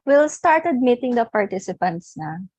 We'll start admitting the participants na.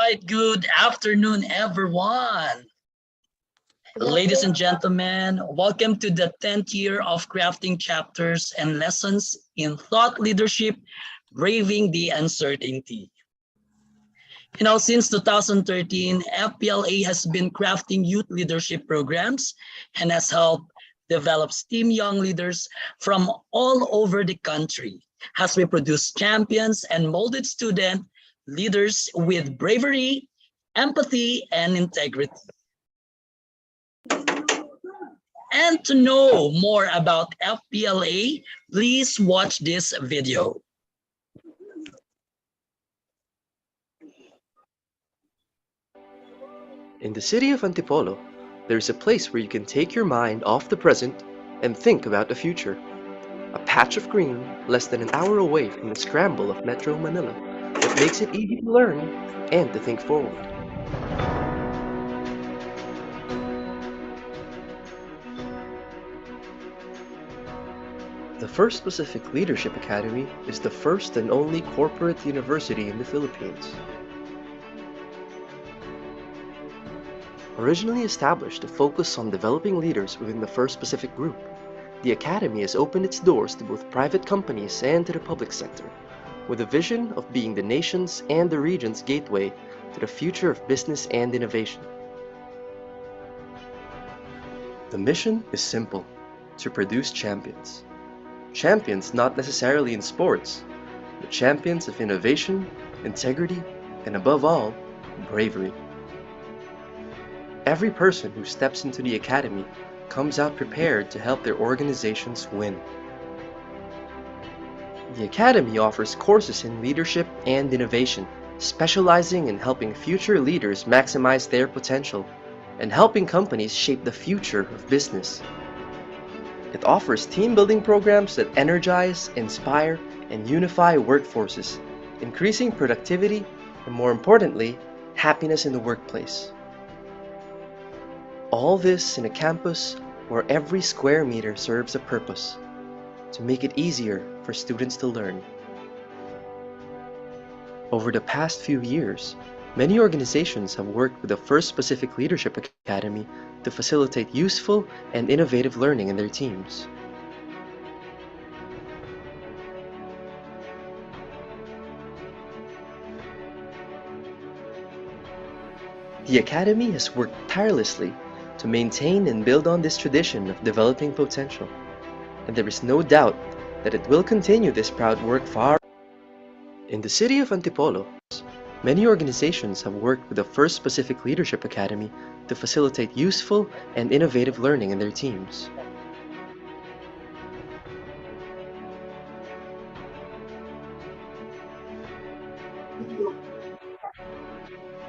right, good afternoon, everyone. Ladies and gentlemen, welcome to the 10th year of crafting chapters and lessons in thought leadership, braving the uncertainty. Since 2013, FPLA has been crafting youth leadership programs and has helped develop STEAM young leaders from all over the country as we produce champions and molded student leaders with bravery, empathy, and integrity. And to know more about FPLA, please watch this video. In the city of Antipolo, there is a place where you can take your mind off the present and think about the future. A patch of green less than an hour away from the scramble of Metro Manila that makes it easy to learn and to think forward. The First Pacific Leadership Academy is the first and only corporate university in the Philippines. Originally established to focus on developing leaders within the First Pacific Group, the Academy has opened its doors to both private companies and to the public sector, with a vision of being the nation's and the region's gateway to the future of business and innovation. The mission is simple: to produce champions. Champions not necessarily in sports, but champions of innovation, integrity, and above all, bravery. Every person who steps into the Academy comes out prepared to help their organizations win. The Academy offers courses in leadership and innovation, specializing in helping future leaders maximize their potential and helping companies shape the future of business. It offers team-building programs that energize, inspire, and unify workforces, increasing productivity and, more importantly, happiness in the workplace. All this in a campus where every square meter serves a purpose: to make it easier for students to learn. Over the past few years, many organizations have worked with the First Pacific Leadership Academy to facilitate useful and innovative learning in their teams. The Academy has worked tirelessly to maintain and build on this tradition of developing potential, and there is no doubt that it will continue this proud work far. In the city of Antipolo, many organizations have worked with the First Pacific Leadership Academy to facilitate useful and innovative learning in their teams.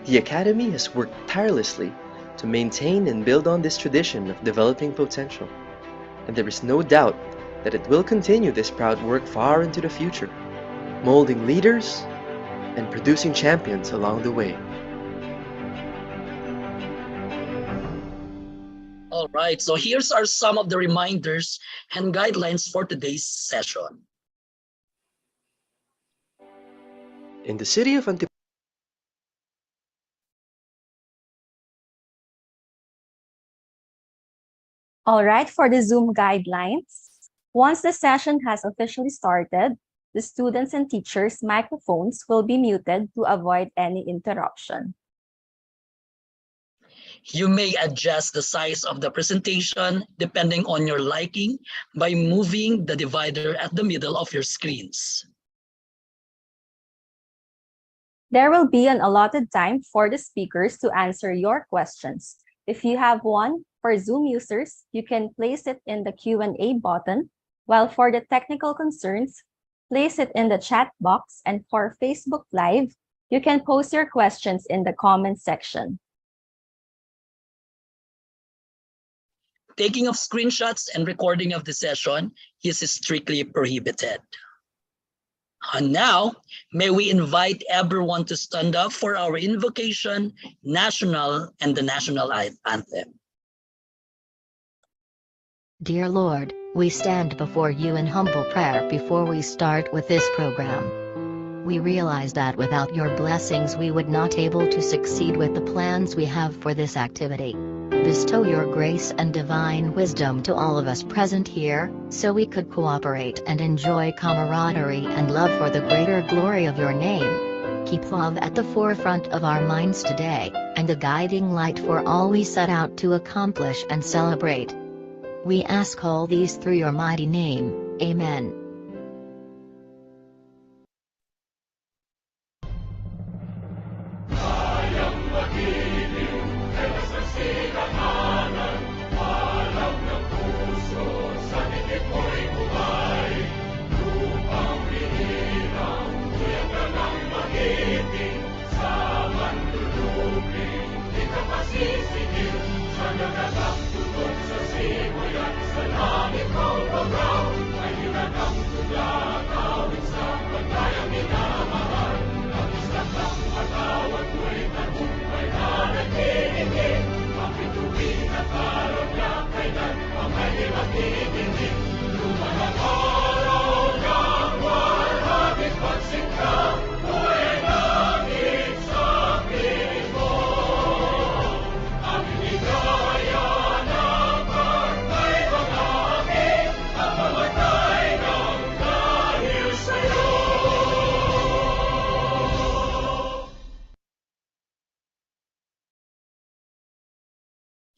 The Academy has worked tirelessly to maintain and build on this tradition of developing potential, and there is no doubt that it will continue this proud work far into the future, molding leaders and producing champions along the way. All right, so here's are some of the reminders and guidelines for today's session. In the city of Antipolo, All right, for the Zoom guidelines, once the session has officially started, the students and teachers' microphones will be muted to avoid any interruption. You may adjust the size of the presentation depending on your liking by moving the divider at the middle of your screens. There will be an allotted time for the speakers to answer your questions. If you have one, for Zoom users, you can place it in the Q&A button, while for the technical concerns, place it in the chat box, and for Facebook Live, you can post your questions in the comment section. Taking of screenshots and recording of the session is strictly prohibited. And now, may we invite everyone to stand up for our invocation, national, and the national anthem. Dear Lord, we stand before you in humble prayer before we start with this program. We realize that without your blessings we would not able to succeed with the plans we have for this activity. Bestow your grace and divine wisdom to all of us present here, so we could cooperate and enjoy camaraderie and love for the greater glory of your name. Keep love at the forefront of our minds today, and the guiding light for all we set out to accomplish and celebrate. We ask all these through your mighty name, Amen.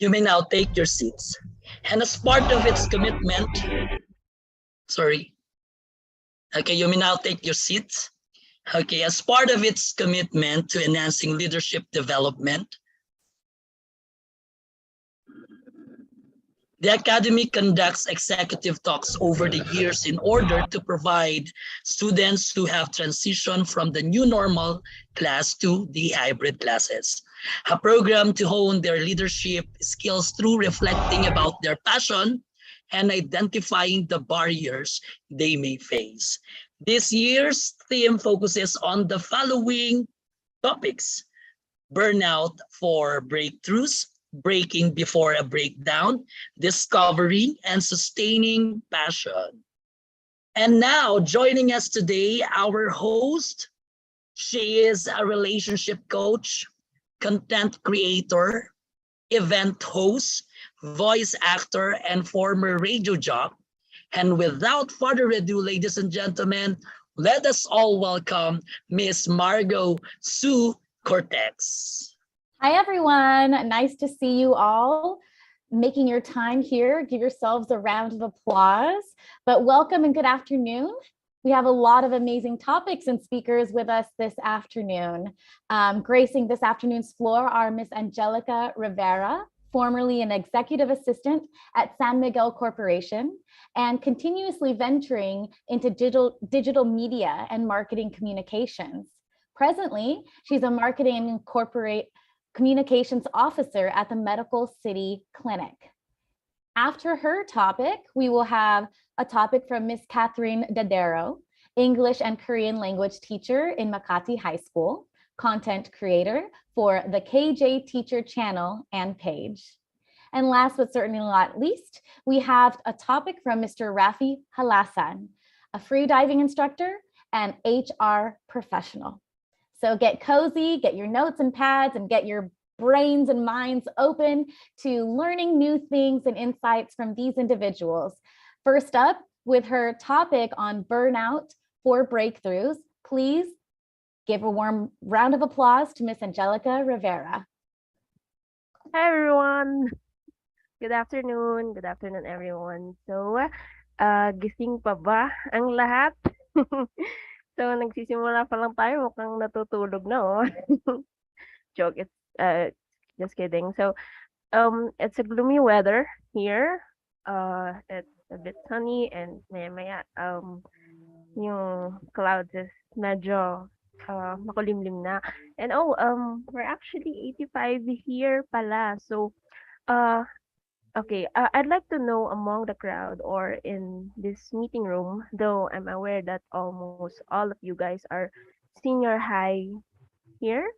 You may now take your seats. And as part of its commitment, you may now take your seats. Okay, as part of its commitment to enhancing leadership development, the Academy conducts executive talks over the years in order to provide students who have transitioned from the new normal class to the hybrid classes a program to hone their leadership skills through reflecting about their passion and identifying the barriers they may face. This year's theme focuses on the following topics: burnout for breakthroughs, breaking before a breakdown, discovering and sustaining passion. And now joining us today, our host. She is a relationship coach, content creator, event host, voice actor, and former radio jock. And without further ado, ladies and gentlemen, let us all welcome Miss Margot Sue Cortex. Hi, everyone. Nice to see you all making your time here. Give yourselves a round of applause. But welcome and good afternoon. We have a lot of amazing topics and speakers with us this afternoon. Gracing this afternoon's floor are Miss Angelica Rivera, formerly an executive assistant at San Miguel Corporation, and continuously venturing into digital media and marketing communications. Presently, she's a marketing and corporate communications officer at the Medical City Clinic. After her topic, we will have a topic from Miss Catherine Dadero, English and Korean language teacher in Makati High School, content creator for the KJ Teacher channel and page. And last but certainly not least, we have a topic from Mr. Rafi Halasan, a free diving instructor and HR professional. So get cozy, get your notes and pads, and get your brains and minds open to learning new things and insights from these individuals. First up, with her topic on burnout for breakthroughs, please give a warm round of applause to Miss Angelica Rivera. Hi everyone. Good afternoon. Good afternoon everyone. So, gising pa ba ang lahat? So, nagsisimula pa lang tayo, mukhang natutulog na oh. Joke, it's just kidding. So, it's a gloomy weather here. It's a bit sunny and maya yung clouds is medyo makulimlim na. And we're actually 85 here pala. So, okay, I'd like to know among the crowd or in this meeting room, though I'm aware that almost all of you guys are senior high here.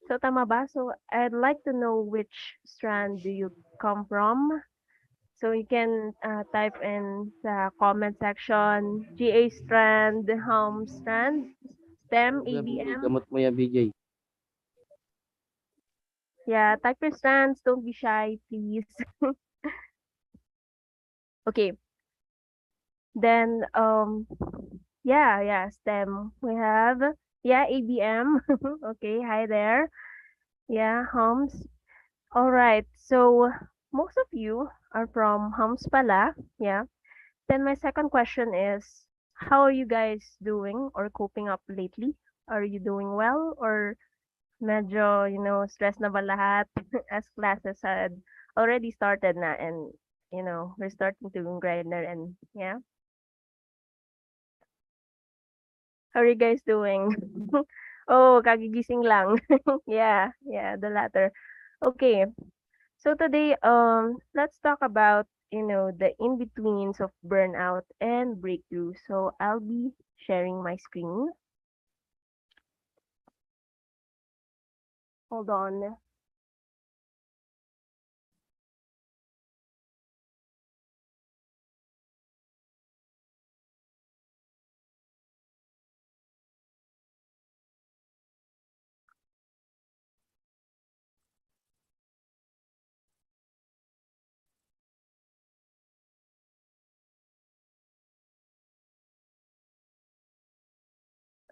So tama ba? So I'd like to know which strand do you come from? So you can type in the comment section, GA strand, home strand. STEM, ABM. Gamot mo ya, BJ. Yeah, type your stance. Don't be shy, please. Okay. Then yeah, STEM. We have ABM. Okay, hi there. Yeah, Homs. All right. So most of you are from Homs pala. Yeah. Then my second question is, how are you guys doing or coping up lately? Are you doing well or medyo, stress na ba lahat as classes had already started na and, we're starting to grind na and yeah. How are you guys doing? Oh, kagigising lang. Yeah, the latter. Okay. So today, let's talk about, the in-betweens of burnout and breakthrough. So I'll be sharing my screen. Hold on.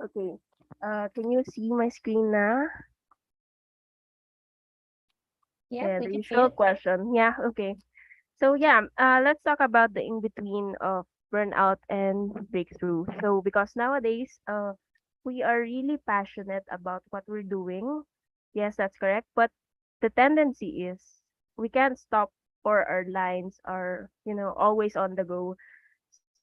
Okay. Can you see my screen na? Yeah, The we can see usual it. question. Yeah, okay. So yeah, let's talk about the in-between of burnout and breakthrough. So because nowadays, we are really passionate about what we're doing. Yes, that's correct. But the tendency is we can't stop or our lines are, always on the go.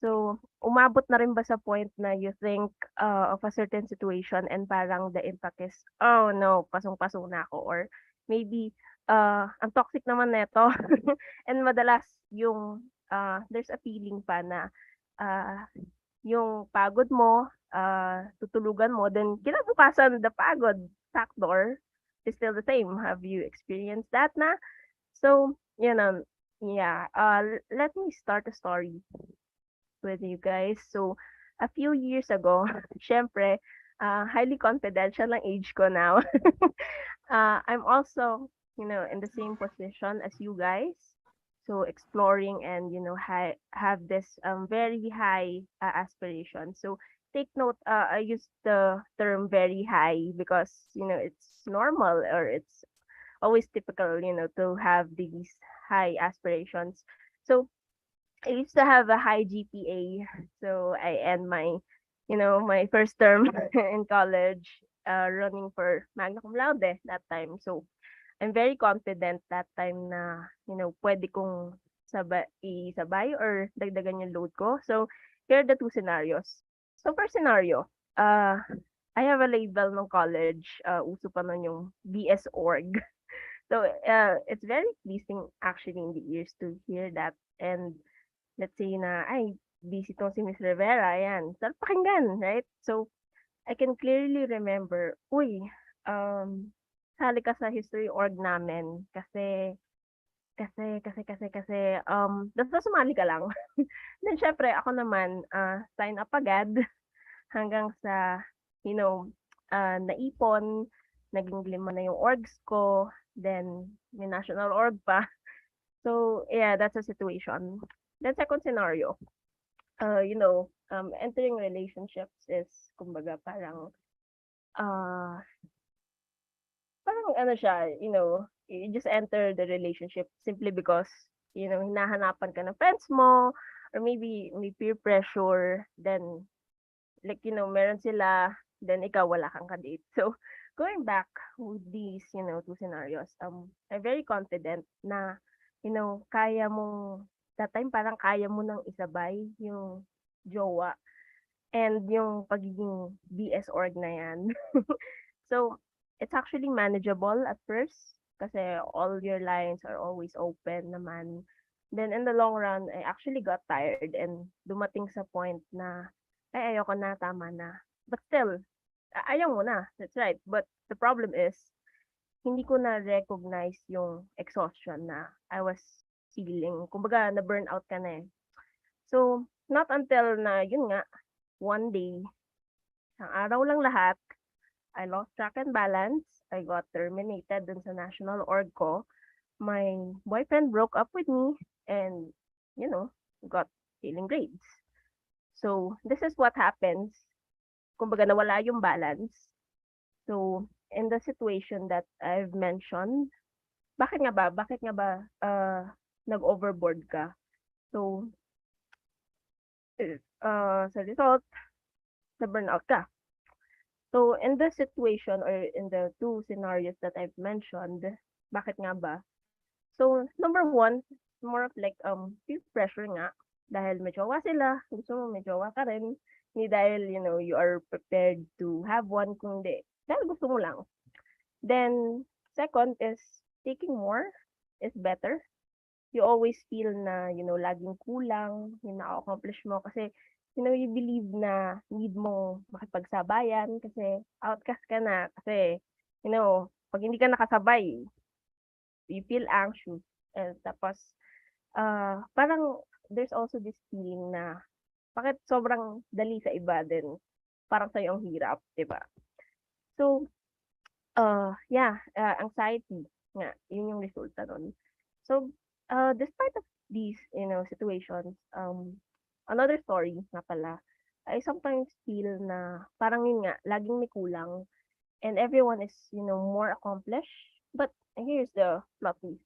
So, umabot na rin ba sa point na you think of a certain situation and parang the impact is, oh no, pasong-paso na ako. Or maybe, ang toxic naman neto. And madalas yung, there's a feeling pa na uh, yung pagod mo, tutulugan mo, then kinabukasan the pagod factor is still the same. Have you experienced that na? So, yeah, let me start a story with you guys. So, a few years ago, syempre, highly confidential ang age ko now. I'm also, in the same position as you guys. So, exploring and, have this very high aspiration. So, take note, I use the term very high because, it's normal or it's always typical, to have these high aspirations. So, I used to have a high GPA, so I end my first term in college, running for magna cum laude that time. So I'm very confident that time na, pwede kong isabay or dagdagan yung load ko. So here are the two scenarios. So first scenario, I have a label ng college, uso pa nun yung BS org. So it's very pleasing actually in the ears to hear that and let's say na, ay, busy tong si Miss Rivera, ayan. Sarap pakinggan, right? So, I can clearly remember, uy, sali ka sa history org namin kasi, basta sumali ka lang. Then, syempre, ako naman, sign up agad hanggang sa, you know, naipon, naging 5 na yung orgs ko, then may national org pa. So, yeah, that's a situation. Then second scenario, entering relationships is kumbaga uh, parang ano siya, you just enter the relationship simply because, hinahanapan ka ng friends mo or maybe may peer pressure, then like, meron sila, then ikaw wala kang kadate. So, going back with these, two scenarios, I'm very confident na, kaya mong, that time parang kaya mo nang isabay yung jowa and yung pagiging BS org na yan. So, it's actually manageable at first kasi all your lines are always open naman. Then in the long run, I actually got tired and dumating sa point na, ay ayoko na, tama na. But still, ayaw mo na. That's right. But the problem is, hindi ko na-recognize yung exhaustion na I was feeling. Kumbaga, na-burnout ka na eh. So, not until na, yun nga, one day, isang araw lang lahat, I lost track and balance. I got terminated dun sa national org ko. My boyfriend broke up with me and, you know, got failing grades. So, this is what happens. Kumbaga nawala yung balance. So, in the situation that I've mentioned, bakit nga ba? Bakit nga ba nag-overboard ka? So, sa result, na-burnout ka. So, in the situation or in the two scenarios that I've mentioned, bakit nga ba? So, number one, more of like peer pressure nga. Dahil may jowa sila, gusto mo may jowa ka rin. Hindi dahil, you know, you are prepared to have one, kundi dahil gusto mo lang. Then, second is taking more is better. You always feel na, you know, laging kulang, yung na-accomplish mo kasi, you know, you believe na need mo makipagsabayan kasi outcast ka na kasi, you know, pag hindi ka nakasabay, you feel anxious. And tapos, parang there's also this feeling na bakit sobrang dali sa iba din, parang sa'yo ang hirap, di ba? So, anxiety nga, yun yung resulta nun. So, despite of these, you know, situations, another story nga pala, I sometimes feel na parang yun nga, laging may kulang and everyone is, you know, more accomplished. But here's the plot twist,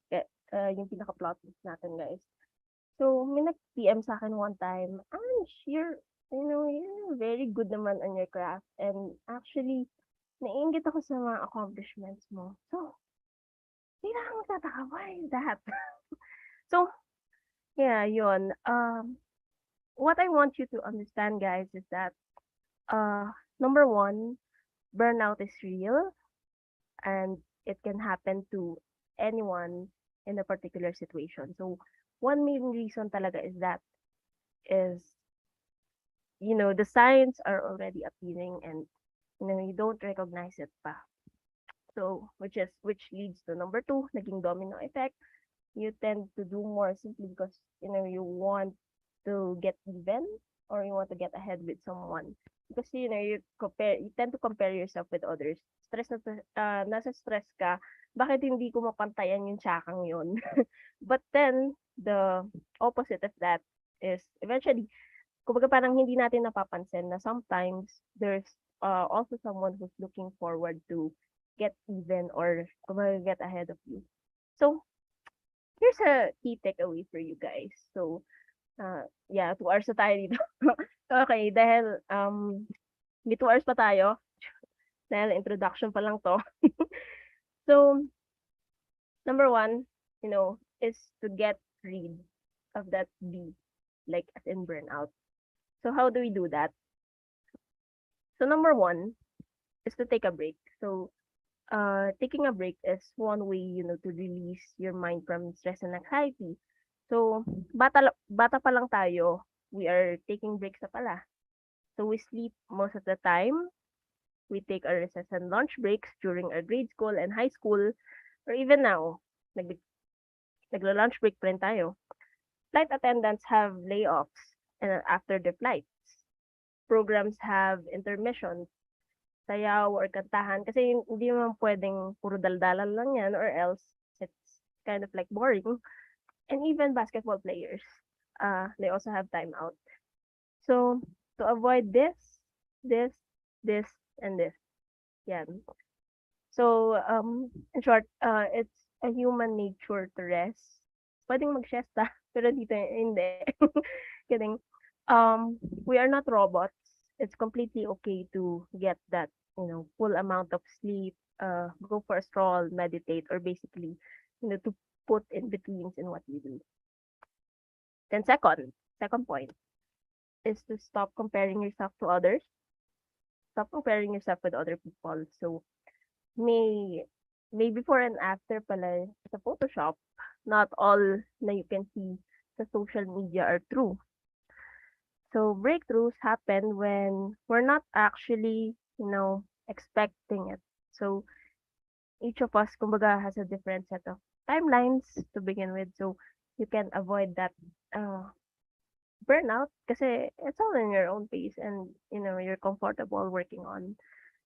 yung pinaka-plot twist natin, guys. So, may nag-PM sa akin one time, Ange, you're very good naman on your craft. And actually, naiingit ako sa mga accomplishments mo. So, hindi na ako magtataka, why is that? So, yeah, yun. What I want you to understand, guys, is that, number one, burnout is real and it can happen to anyone in a particular situation. So, one main reason talaga is, you know, the signs are already appearing and, you know, you don't recognize it pa. So, which leads to number two, naging domino effect. You tend to do more simply because, you know, you want to get even or you want to get ahead with someone. Because, you know, you tend to compare yourself with others. Nasa stress ka, bakit hindi ko mapantayan yung tsakang yun? But then, the opposite of that is eventually, kumbaga parang hindi natin napapansin na sometimes there's also someone who's looking forward to get even or kumbaga get ahead of you. So, here's a key takeaway for you guys. So, 2 hours na tayo dito. Okay, dahil may 2 hours pa tayo. Dahil introduction pa lang to. So, number one, you know, is to get rid of that B, like as in burnout. So, how do we do that? So, number one is to take a break. So, taking a break is one way, you know, to release your mind from stress and anxiety. So, bata pa lang tayo, we are taking breaks na pala. So, we sleep most of the time. We take our recess and lunch breaks during our grade school and high school, or even now, nagla-lunch break pa rin tayo. Flight attendants have layoffs and after their flights. Programs have intermissions, sayaw or kantahan kasi hindi naman pwedeng puro daldalan lang yan or else it's kind of like boring. And even basketball players, they also have timeout. So, to avoid this, and this. Yan. So, in short, it's a human nature to rest. Pwedeng mag-siesta, pero dito hindi. Kidding. We are not robots. It's completely okay to get that, you know, full amount of sleep, go for a stroll, meditate, or basically, you know, to put in betweens in what you do. Then second point is to stop comparing yourself to others. Stop comparing yourself with other people. So, may before and after pala sa Photoshop, not all na you can see sa social media are true. So, breakthroughs happen when we're not actually, you know, expecting it. So, each of us, kumbaga, has a different set of timelines to begin with. So, you can avoid that burnout kasi it's all in your own pace and you're comfortable working on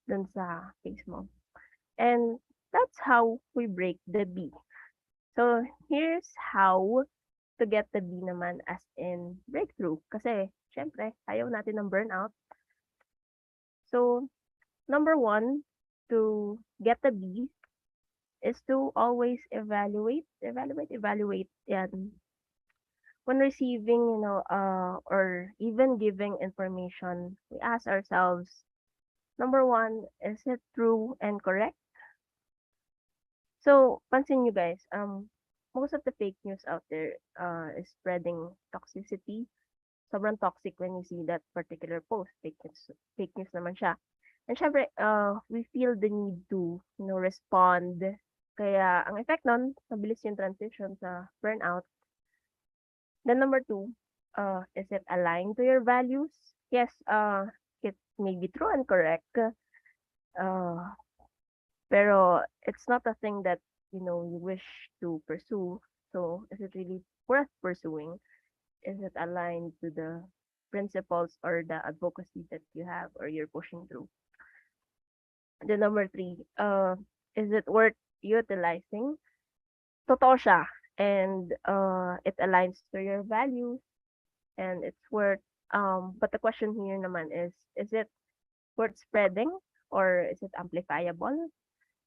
dun sa pace mo. And that's how we break the B. So here's how to get the B naman as in breakthrough. Kasi syempre, ayaw natin ng burnout. So number one, to get the B is to always evaluate. Yan. When receiving, or even giving information, we ask ourselves, number one, is it true and correct? So, pansin nyo guys, most of the fake news out there is spreading toxicity. Sobrang toxic when you see that particular post. Fake news naman siya. And syempre, we feel the need to, respond. Kaya, ang effect nun, mabilis yung transition sa burnout. Then number two, is it aligned to your values? Yes, it may be true and correct. Pero it's not a thing that, you wish to pursue. So is it really worth pursuing? Is it aligned to the principles or the advocacy that you have or you're pushing through? Then number three, is it worth utilizing? Totoo siya. And it aligns to your values and it's worth, but the question here naman is it worth spreading or is it amplifiable?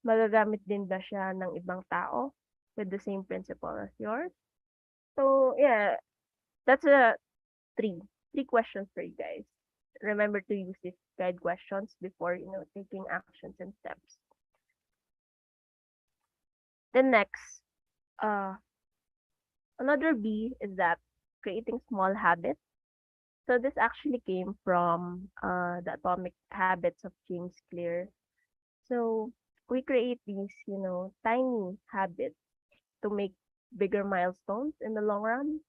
Magagamit din ba siya ng ibang tao with the same principle as yours? So yeah, that's three questions for you guys. Remember to use these guide questions before taking actions and steps. Then next, another B is that creating small habits. So this actually came from the Atomic Habits of James Clear. So we create these, tiny habits to make bigger milestones in the long run.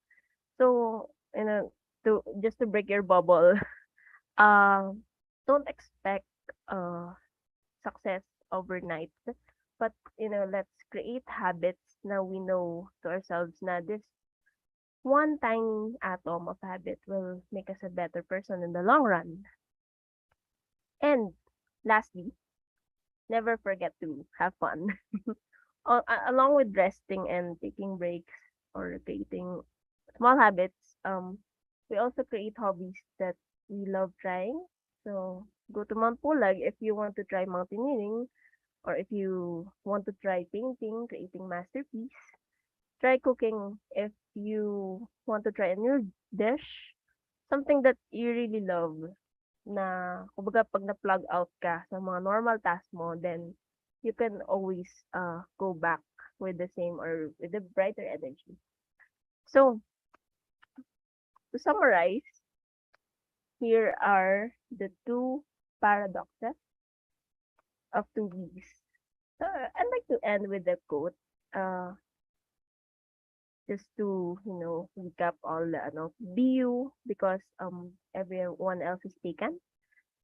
So, to break your bubble, don't expect success overnight. But, let's create habits. Now we know to ourselves na this one tiny atom of habit will make us a better person in the long run. And lastly, never forget to have fun. Along with resting and taking breaks or creating small habits, we also create hobbies that we love trying. So go to Mount Pulag if you want to try mountaineering, or if you want to try painting, creating masterpiece. Try cooking if you want to try a new dish, something that you really love. Na kumbaga pag na-plug out ka sa mga normal task mo, then you can always go back with the same or with the brighter energy. So, to summarize, here are the two paradoxes of two Bs. I'd like to end with a quote, just to, recap all the, be you, because everyone else is taken.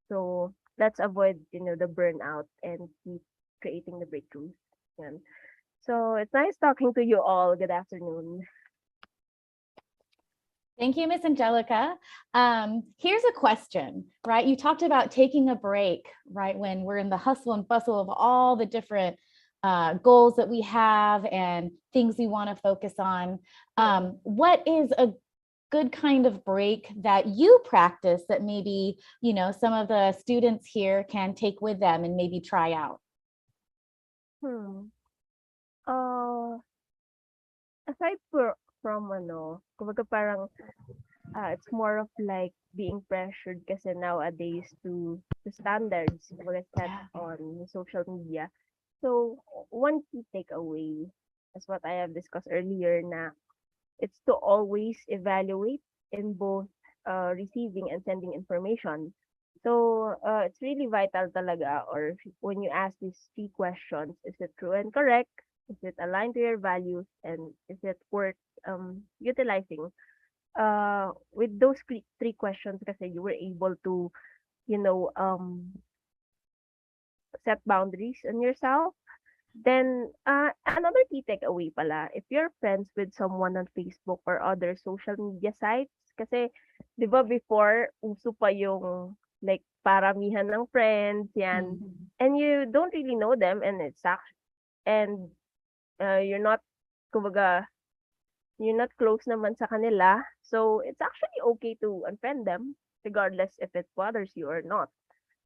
So, let's avoid, the burnout and keep creating the breakthroughs. Yan. So, it's nice talking to you all. Good afternoon. Thank you, Miss Angelica. Here's a question, right? You talked about taking a break, right? When we're in the hustle and bustle of all the different goals that we have and things we want to focus on. What is a good kind of break that you practice that maybe, some of the students here can take with them and maybe try out? Aside from kumbaga parang it's more of like being pressured kasi nowadays to standards kumbaga set on social media. So one key takeaway, as what I have discussed earlier, na it's to always evaluate in both receiving and sending information. So it's really vital talaga, or when you ask these three questions, is it true and correct? Is it aligned to your values? And is it worth utilizing? With those three questions kasi you were able to, set boundaries on yourself. Then, another key takeaway pala, if you're friends with someone on Facebook or other social media sites, Kasi 'di ba before uso pa yung like paramihan ng friends, yan. And you don't really know them and and you're not kumbaga you're not close naman sa kanila. So it's actually okay to unfriend them regardless if it bothers you or not.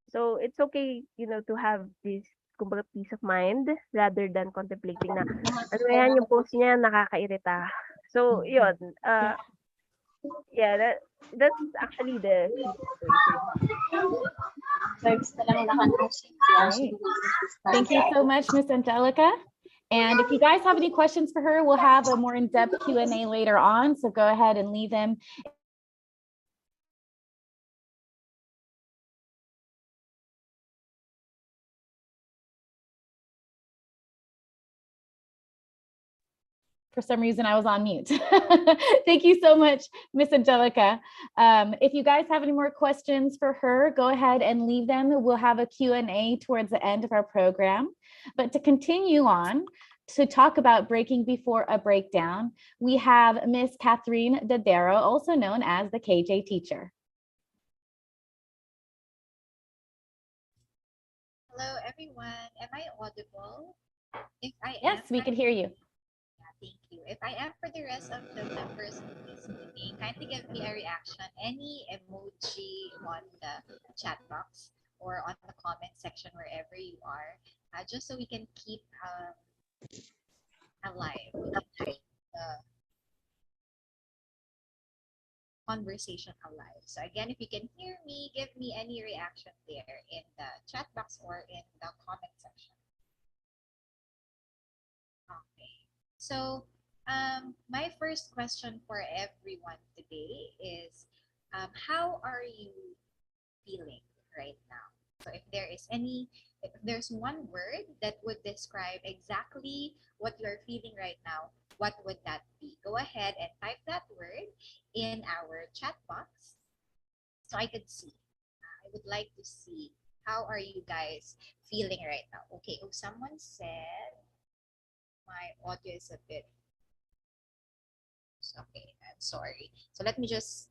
So it's okay, to have this kumbaga peace of mind rather than contemplating na ano yan yung post niya nakakairita. So yun, yeah, that's actually the key takeaway for me. Great. Thank you so much, Miss Angelica. And if you guys have any questions for her, we'll have a more in-depth Q&A later on. So go ahead and leave them. For some reason, I was on mute. Thank you so much, Miss Angelica. If you guys have any more questions for her, go ahead and leave them. We'll have a Q&A towards the end of our program. But to continue on, to talk about breaking before a breakdown, we have Miss Catherine Dadero, also known as the KJ teacher. Hello, everyone. Am I audible? If I Yes, am, we can hear you. thank you. If I am, for the rest of the members of this meeting, kindly give me a reaction, any emoji on the chat box or on the comment section wherever you are, just so we can keep alive. We can keep the conversation alive. So again, if you can hear me, give me any reaction there in the chat box or in the comment section. Okay. So my first question for everyone today is, how are you feeling right now? So if there's one word that would describe exactly what you're feeling right now, what would that be? Go ahead and type that word in our chat box so I could see. I would like to see, how are you guys feeling right now? Okay, oh, someone said my audio is a bit, okay, I'm sorry. So let me just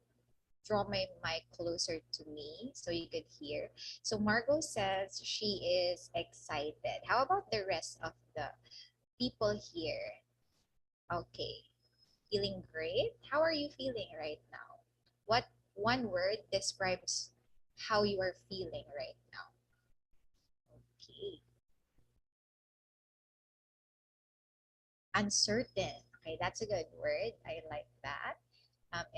draw my mic closer to me so you could hear. So Margot says she is excited. How about the rest of the people here? Okay, feeling great. How are you feeling right now? What one word describes how you are feeling right now? Okay. Uncertain. Okay, that's a good word. I like that.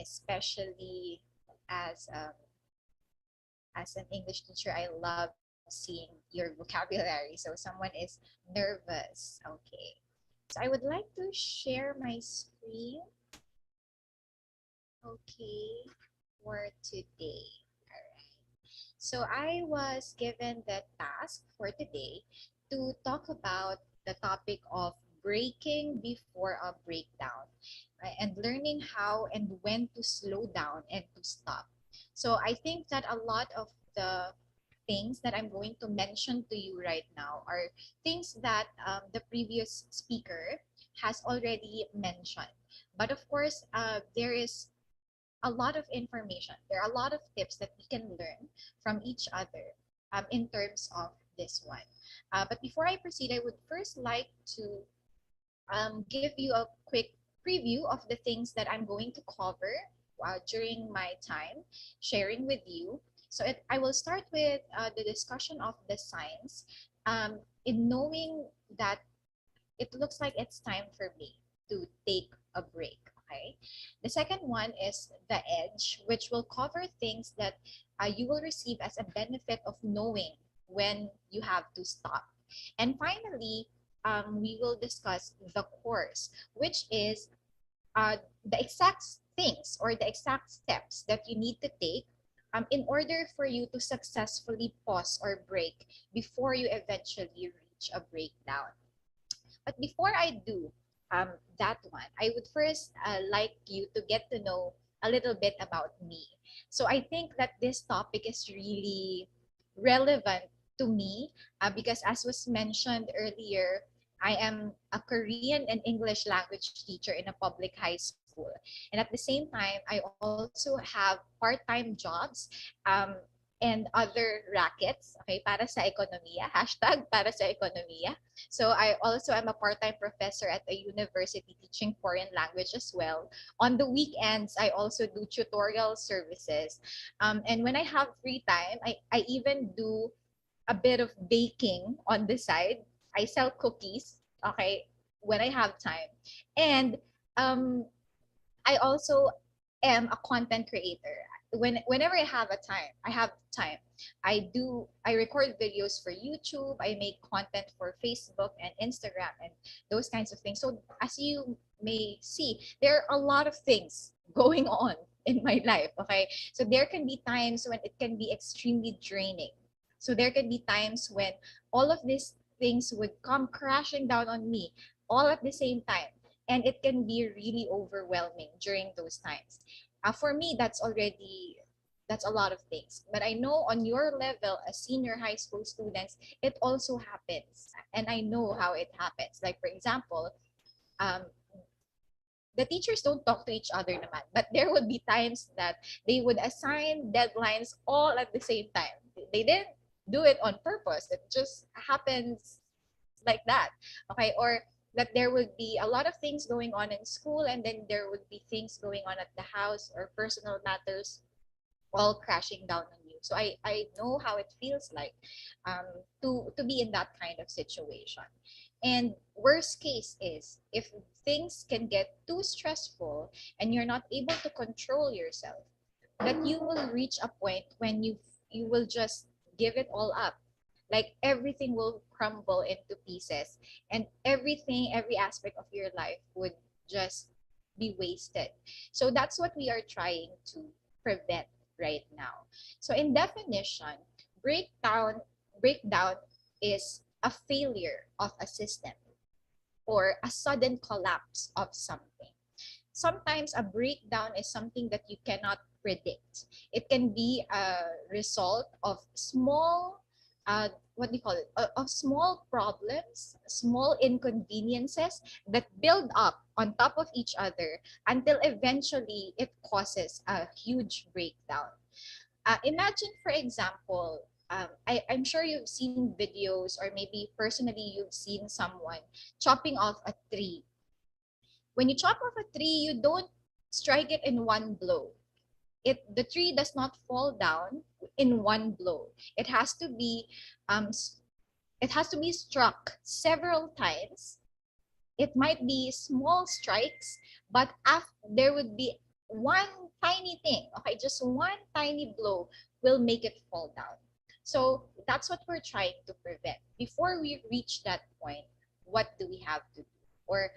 Especially as an English teacher, I love seeing your vocabulary. So someone is nervous. Okay. So I would like to share my screen. Okay, for today. All right. So I was given the task for today to talk about the topic of breaking before a breakdown, right? And learning how and when to slow down and to stop. So I think that a lot of the things that I'm going to mention to you right now are things that the previous speaker has already mentioned. But of course, there is a lot of information. There are a lot of tips that we can learn from each other in terms of this one. But before I proceed, I would first like to give you a quick preview of the things that I'm going to cover during my time sharing with you. So I will start with the discussion of the signs in knowing that it looks like it's time for me to take a break. Okay. The second one is the edge, which will cover things that you will receive as a benefit of knowing when you have to stop. And finally, we will discuss the course, which is the exact things or the exact steps that you need to take in order for you to successfully pause or break before you eventually reach a breakdown. But before I do that one, I would first like you to get to know a little bit about me. So I think that this topic is really relevant to me because, as was mentioned earlier, I am a Korean and English language teacher in a public high school. school. And at the same time, I also have part-time jobs and other rackets, okay, para sa ekonomiya, hashtag para sa ekonomiya. So I also am a part-time professor at a university teaching foreign language as well. On the weekends, I also do tutorial services. And when I have free time, I even do a bit of baking on the side. I sell cookies, okay, when I have time. And um, I also am a content creator. Whenever I have time. I record videos for YouTube, I make content for Facebook and Instagram and those kinds of things. So as you may see, there are a lot of things going on in my life, okay? So there can be times when it can be extremely draining. So there can be times when all of these things would come crashing down on me all at the same time, and it can be really overwhelming during those times. For me, that's a lot of things. But I know on your level as senior high school students, it also happens, and I know how it happens. Like for example, um, the teachers don't talk to each other naman, but there would be times that they would assign deadlines all at the same time. They didn't do it on purpose. It just happens like that, okay? Or that there would be a lot of things going on in school, and then there would be things going on at the house or personal matters all crashing down on you. So I know how it feels like um, to be in that kind of situation. And worst case is if things can get too stressful and you're not able to control yourself, that you will reach a point when you will just give it all up. Like everything will crumble into pieces, and every aspect of your life would just be wasted. So that's what we are trying to prevent right now. So in definition, breakdown breakdown is a failure of a system or a sudden collapse of something. Sometimes a breakdown is something that you cannot predict. It can be a result of small, what do you call it, of small problems, small inconveniences that build up on top of each other until eventually it causes a huge breakdown. Imagine, for example, I'm sure you've seen videos or maybe personally you've seen someone chopping off a tree. When you chop off a tree, you don't strike it in one blow. The tree does not fall down in one blow. Um, it has to be struck several times. It might be small strikes, but there would be one tiny thing, okay, just one tiny blow will make it fall down. So that's what we're trying to prevent. Before we reach that point, what do we have to do? Or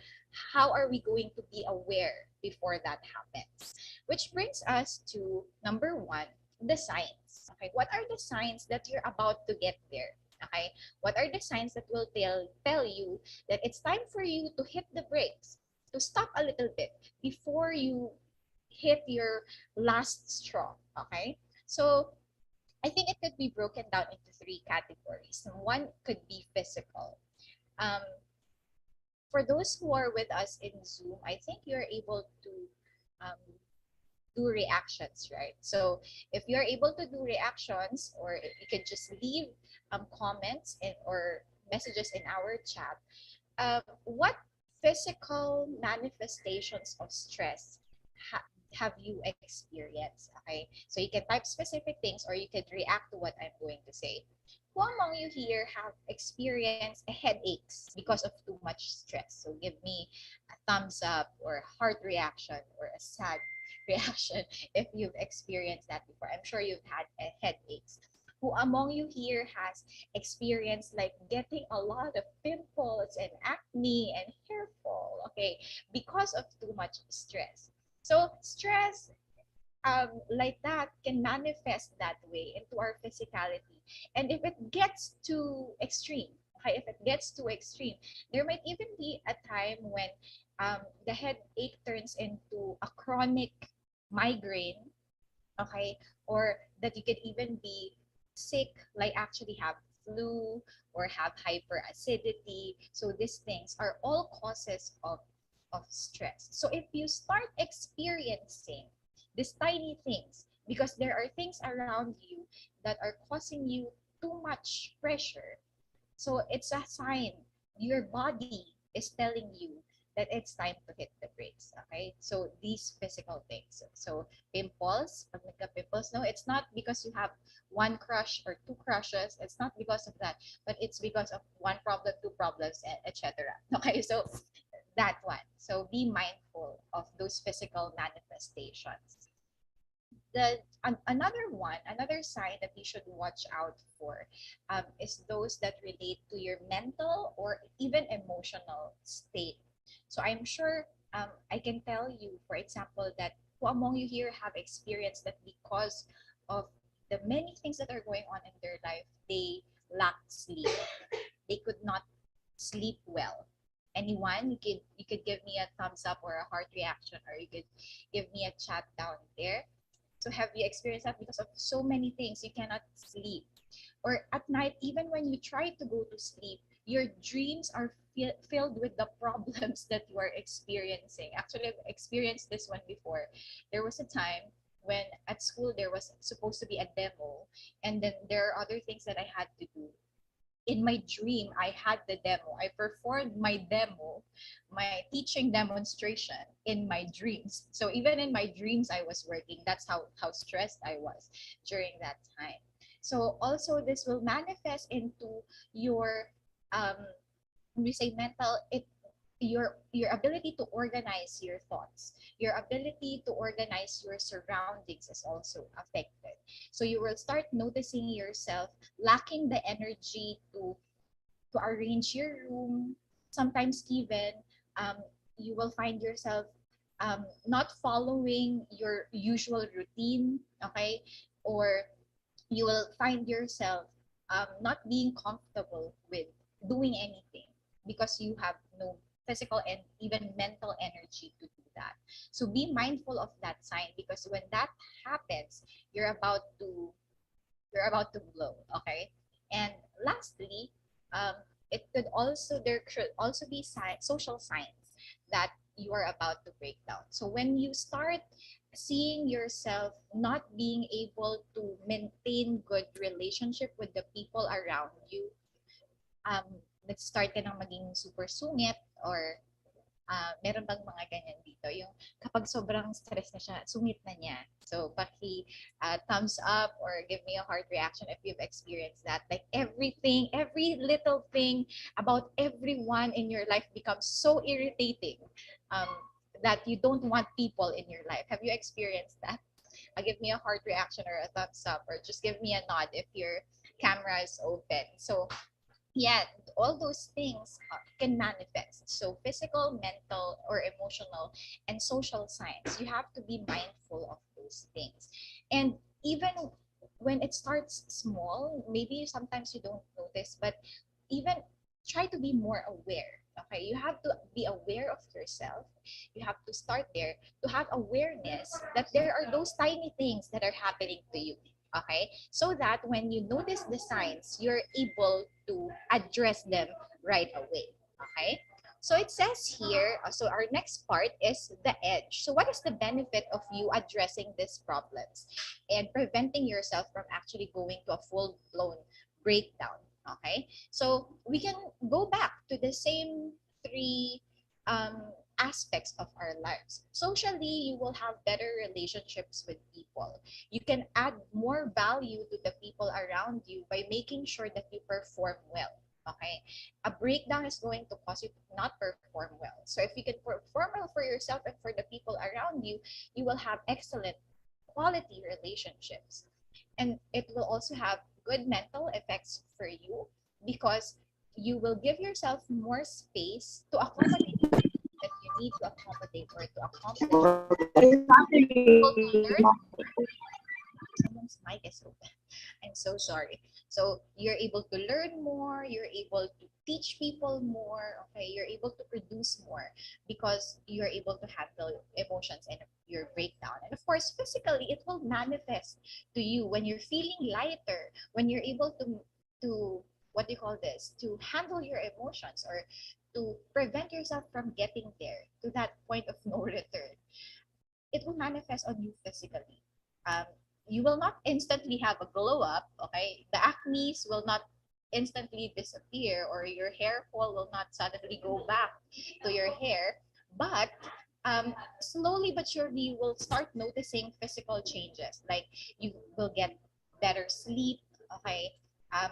how are we going to be aware before that happens? Which brings us to number one, the signs. Okay, what are the signs that you're about to get there? Okay, what are the signs that will tell you that it's time for you to hit the brakes, to stop a little bit before you hit your last straw? Okay, so I think it could be broken down into three categories. One could be physical. Um, for those who are with us in Zoom, I think you're able to um, do reactions, right? So if you're able to do reactions, or if you could just leave comments or messages in our chat, what physical manifestations of stress ha have you experienced? Okay, so you can type specific things or you could react to what I'm going to say. Who among you here have experienced headaches because of too much stress? So give me a thumbs up or a heart reaction or a sad reaction if you've experienced that before. I'm sure you've had headaches. Who among you here has experienced like getting a lot of pimples and acne and hair fall, okay, because of too much stress? So stress like that can manifest that way into our physicality. And if it gets too extreme, okay, if it gets too extreme, there might even be a time when the headache turns into a chronic migraine, okay, or that you could even be sick, like actually have flu or have hyperacidity. So these things are all causes of of stress. So if you start experiencing these tiny things, because there are things around you that are causing you too much pressure, so it's a sign your body is telling you that it's time to hit the brakes. Okay, so these physical things. So pimples, pag nagka-pimples, no, it's not because you have one crush or two crushes. It's not because of that, but it's because of one problem, two problems, etc. Okay, so that one. So be mindful of those physical manifestations. Another sign that you should watch out for is those that relate to your mental or even emotional state. So I'm sure I can tell you, for example, that who among you here have experienced that because of the many things that are going on in their life, they lack sleep. They could not sleep well. Anyone? You could give me a thumbs up or a heart reaction, or you could give me a chat down there. So have you experienced that because of so many things you cannot sleep? Or at night, even when you try to go to sleep, your dreams are filled with the problems that you are experiencing. Actually, I've experienced this one before. There was a time when at school there was supposed to be a demo, and then there are other things that I had to do. In my dream, I had the demo. I performed my demo, my teaching demonstration in my dreams. So even in my dreams, I was working. That's how stressed I was during that time. So also this will manifest into your um, when we say mental, your ability to organize your thoughts, your ability to organize your surroundings is also affected. So you will start noticing yourself lacking the energy to arrange your room. Sometimes even um, you will find yourself not following your usual routine, okay, or you will find yourself not being comfortable with doing anything because you have no physical and even mental energy to do that. So be mindful of that sign, because when that happens, you're about to blow. Okay. And lastly, um, there should also be social signs that you are about to break down. So when you start seeing yourself not being able to maintain good relationship with the people around you, um, nag-start ka ng maging super sungit, or meron bang mga ganyan dito? Yung kapag sobrang stress na siya, sungit na niya. So, thumbs up or give me a heart reaction if you've experienced that. Like everything, every little thing about everyone in your life becomes so irritating um, that you don't want people in your life. Have you experienced that? Give me a heart reaction or a thumbs up, or just give me a nod if your camera is open. So, yeah, all those things can manifest. So physical, mental, or emotional, and social signs, you have to be mindful of those things. And even when it starts small, maybe sometimes you don't notice, but even try to be more aware. Okay, you have to be aware of yourself. You have to start there to have awareness that there are those tiny things that are happening to you. Okay, so that when you notice the signs, you're able to address them right away. Okay, so it says here, so our next part is the edge. So what is the benefit of you addressing these problems and preventing yourself from actually going to a full-blown breakdown? Okay, so we can go back to the same three aspects of our lives. Socially, you will have better relationships with people. You can add more value to the people around you by making sure that you perform well. Okay, a breakdown is going to cause you to not perform well. So if you can perform well for yourself and for the people around you, you will have excellent quality relationships. And it will also have good mental effects for you, because you will give yourself more space to accommodate that you need to accommodate or to accomplish. Able to learn. Someone's mic is open. I'm so sorry. So you're able to learn more, you're able to teach people more, okay, you're able to produce more because you're able to handle emotions and your breakdown. And of course, physically, it will manifest to you when you're feeling lighter, when you're able to what do you call this, to handle your emotions, or to prevent yourself from getting there to that point of no return, it will manifest on you physically. Um, you will not instantly have a glow up, okay? The acne's will not instantly disappear, or your hair fall will not suddenly go back to your hair, but slowly but surely you will start noticing physical changes. Like you will get better sleep, okay?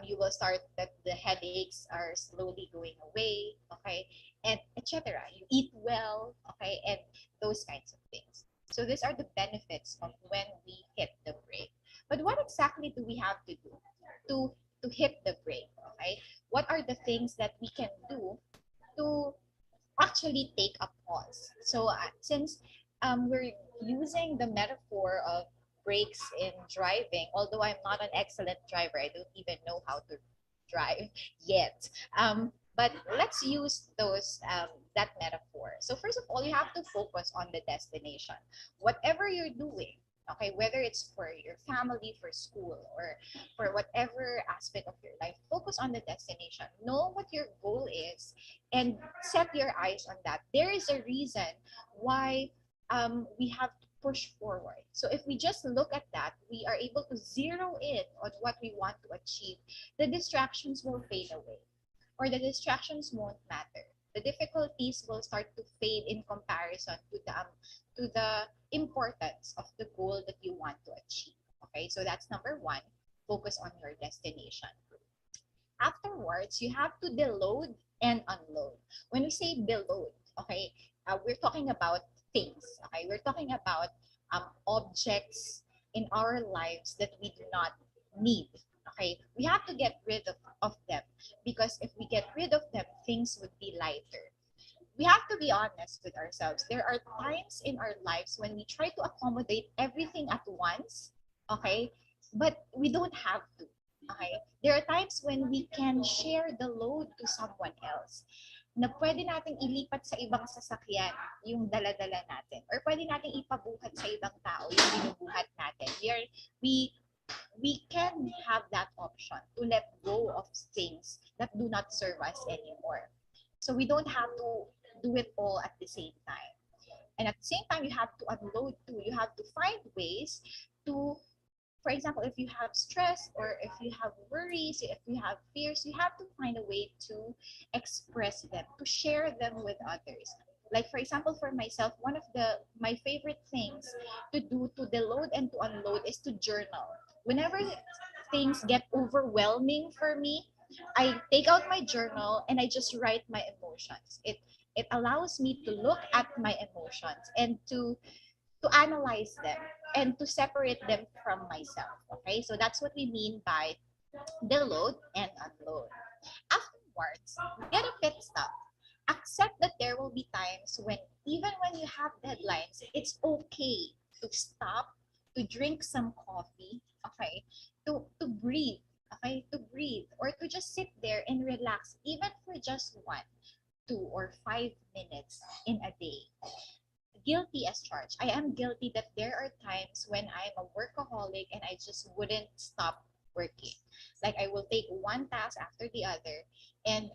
You will start that the headaches are slowly going away, okay, and etc. You eat well, okay, and those kinds of things. So these are the benefits of when we hit the brake. But what exactly do we have to do to to hit the brake? Okay, what are the things that we can do to actually take a pause? So since we're using the metaphor of brakes in driving, although I'm not an excellent driver, I don't even know how to drive yet. But let's use those that metaphor. So first of all, you have to focus on the destination. Whatever you're doing, okay, whether it's for your family, for school, or for whatever aspect of your life, focus on the destination. Know what your goal is and set your eyes on that. There is a reason why we have to push forward. So if we just look at that, we are able to zero in on what we want to achieve. The distractions will fade away, or the distractions won't matter. The difficulties will start to fade in comparison to the importance of the goal that you want to achieve. Okay, so that's number one. Focus on your destination. Afterwards, you have to deload and unload. When we say deload, okay, we're talking about things. Okay, we're talking about objects in our lives that we do not need. Okay, we have to get rid of them, because if we get rid of them, things would be lighter. We have to be honest with ourselves. There are times in our lives when we try to accommodate everything at once, okay, but we don't have to. Okay, there are times when we can share the load to someone else, na pwede nating ilipat sa ibang sasakyan yung dala-dala natin, or pwede nating ipabuhat sa ibang tao yung binubuhat natin. We can have that option to let go of things that do not serve us anymore. So we don't have to do it all at the same time. And at the same time, you have to unload too. You have to find ways to, for example, if you have stress, or if you have worries, if you have fears, you have to find a way to express them, to share them with others. Like for example, for myself, one of my favorite things to do to deload and to unload is to journal. Whenever things get overwhelming for me, I take out my journal and I just write my emotions. It allows me to look at my emotions and to analyze them and to separate them from myself. Okay, so that's what we mean by deload and unload. Afterwards, get a pit stop. Accept that there will be times when, even when you have deadlines, it's okay to stop, to drink some coffee, okay, to breathe, okay, to breathe, or to just sit there and relax, even for just 1, 2, or 5 minutes in a day. Guilty as charged. I am guilty that there are times when I'm a workaholic and I just wouldn't stop working. Like I will take one task after the other, and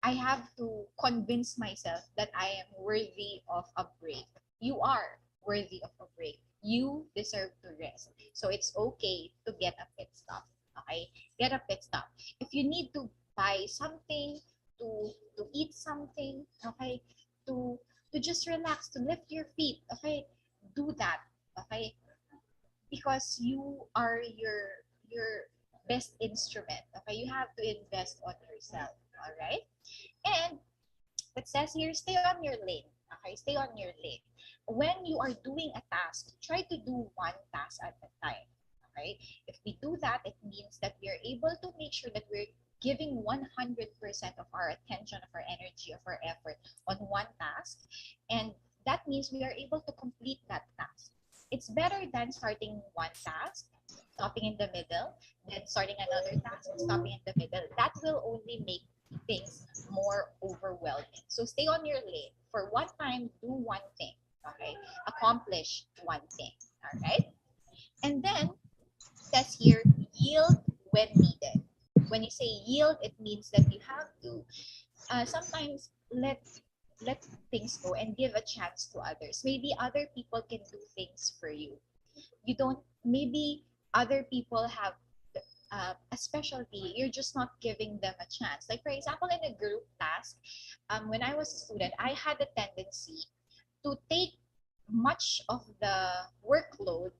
I have to convince myself that I am worthy of a break. You are worthy of a break. You deserve to rest. So it's okay to get a pit stop. Okay? Get a pit stop. If you need to buy something, to eat something, okay, to just relax, to lift your feet, okay, do that, okay, because you are your best instrument, okay. You have to invest on yourself, all right. And it says here, stay on your lane, okay, stay on your lane. When you are doing a task, try to do one task at a time, okay. If we do that, it means that we are able to make sure that we're giving 100% of our attention, of our energy, of our effort on one task. And that means we are able to complete that task. It's better than starting one task, stopping in the middle, then starting another task and stopping in the middle. That will only make things more overwhelming. So stay on your lane. For one time, do one thing, okay? Accomplish one thing, all right? And then, it says here, yield when needed. When you say yield, it means that you have to sometimes let things go and give a chance to others. Maybe other people can do things for you. You don't, maybe other people have a specialty, you're just not giving them a chance. Like for example, in a group task, when I was a student, I had a tendency to take much of the workload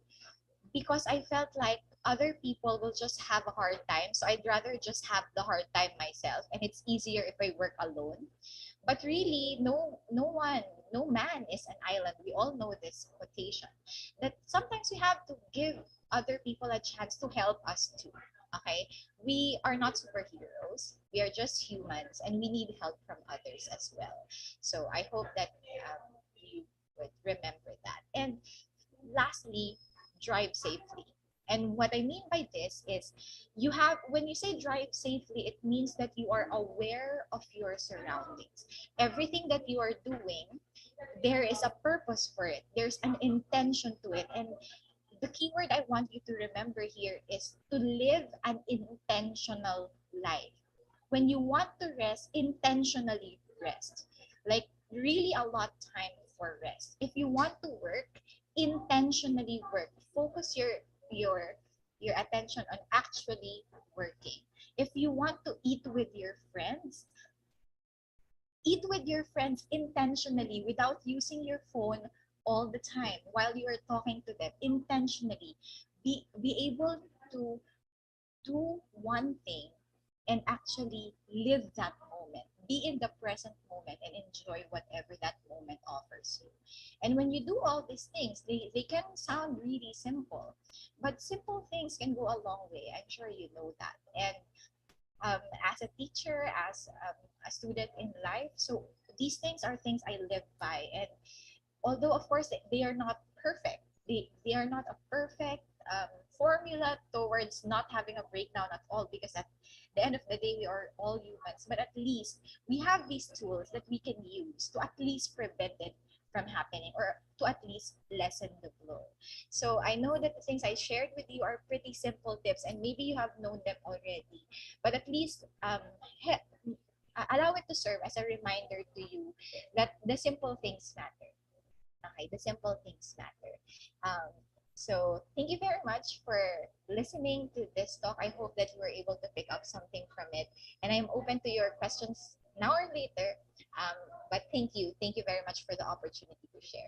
because I felt like other people will just have a hard time. So I'd rather just have the hard time myself, and it's easier if I work alone. But really, no man is an island. We all know this quotation. That sometimes we have to give other people a chance to help us too. Okay, we are not superheroes. We are just humans, and we need help from others as well. So I hope that you would remember that. And lastly, drive safely. And what I mean by this is you have, when you say drive safely, it means that you are aware of your surroundings. Everything that you are doing, there is a purpose for it. There's an intention to it. And the key word I want you to remember here is to live an intentional life. When you want to rest, intentionally rest. Like really allot time for rest. If you want to work, intentionally work. Focus your your attention on actually working. If you want to eat with your friends intentionally without using your phone all the time while you are talking to them intentionally. Be able to do one thing and actually live that moment. Be in the present moment and enjoy whatever that moment offers you. And when you do all these things, they can sound really simple, but simple things can go a long way. I'm sure you know that. And as a teacher, as a student in life, so these things are things I live by. And although of course they are not perfect, they are not a perfect formula towards not having a breakdown at all, because at the end of the day we are all humans, but at least we have these tools that we can use to at least prevent it from happening, or to at least lessen the blow. So I know that the things I shared with you are pretty simple tips, and maybe you have known them already, but at least allow it to serve as a reminder to you that the simple things matter. Okay, the simple things matter. Um, so thank you very much for listening to this talk. I hope that you were able to pick up something from it. And I'm open to your questions now or later. But thank you. Thank you very much for the opportunity to share.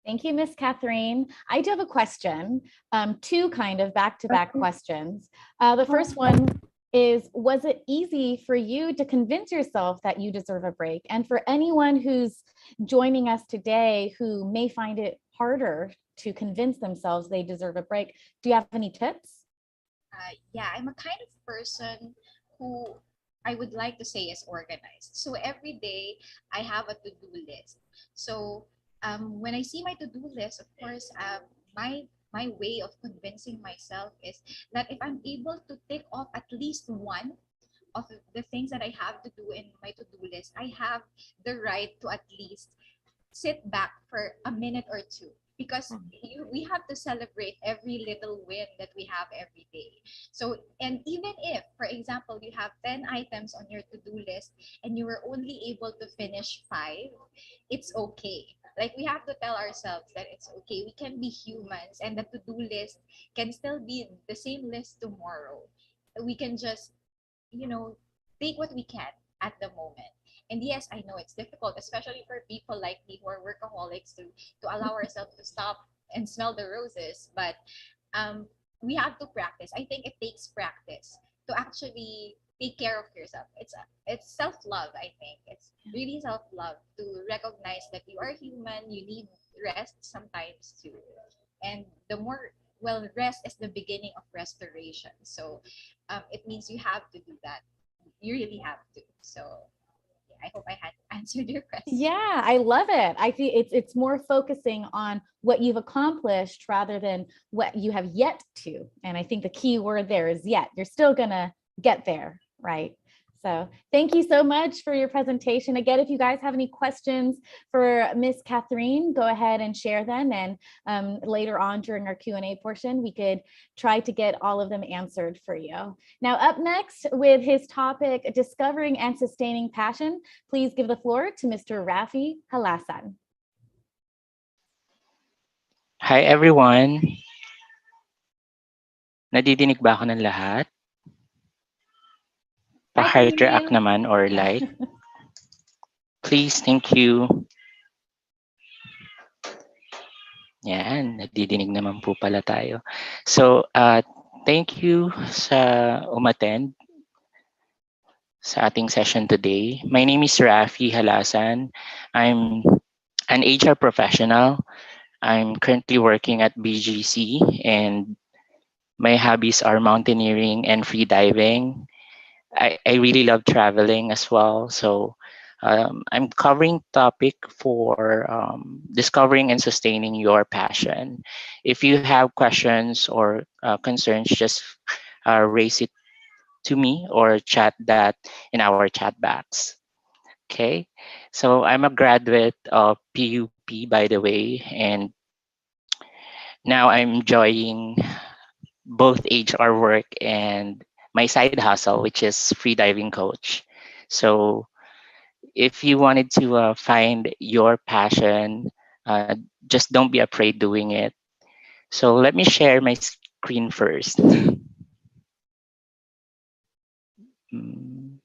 Thank you, Miss Catherine. I do have a question, two kind of back-to-back questions. The first one is, was it easy for you to convince yourself that you deserve a break? And for anyone who's joining us today who may find it harder to convince themselves they deserve a break, do you have any tips? Yeah, I'm a kind of person who I would like to say is organized. So every day I have a to-do list. So when I see my to-do list, of course, my way of convincing myself is that if I'm able to tick off at least one of the things that I have to do in my to-do list, I have the right to at least sit back for a minute or two, because we have to celebrate every little win that we have every day. So, and even if, for example, you have 10 items on your to-do list and you were only able to finish 5, it's okay. Like, we have to tell ourselves that it's okay. We can be humans, and the to-do list can still be the same list tomorrow. We can just, take what we can at the moment. And yes, I know it's difficult, especially for people like me who are workaholics, to allow ourselves to stop and smell the roses. But we have to practice. I think it takes practice to actually take care of yourself. It's self-love, I think. It's really self-love to recognize that you are human, you need rest sometimes too. And the more, well, rest is the beginning of restoration. So it means you have to do that. You really have to. So I hope I had answered your question. Yeah, I love it. I think it's more focusing on what you've accomplished rather than what you have yet to. And I think the key word there is yet. You're still gonna get there, right? So thank you so much for your presentation. Again, if you guys have any questions for Miss Catherine, go ahead and share them. And later on during our Q&A portion, we could try to get all of them answered for you. Now, up next with his topic, discovering and sustaining passion, please give the floor to Mr. Rafi Halasan. Hi everyone! Nadidinig ba ako ng lahat? Pa-heart react naman or like. Please, thank you. Yan, nadidinig naman po pala tayo. So, thank you sa umattend sa ating session today. My name is Rafi Halasan. I'm an HR professional. I'm currently working at BGC and my hobbies are mountaineering and free diving. I really love traveling as well. So I'm covering topic for discovering and sustaining your passion. If you have questions or concerns, just raise it to me or chat that in our chat box. Okay, so I'm a graduate of PUP, by the way, and now I'm enjoying both HR work and my side hustle, which is free diving coach. So if you wanted to find your passion, just don't be afraid doing it. So let me share my screen first. Mm.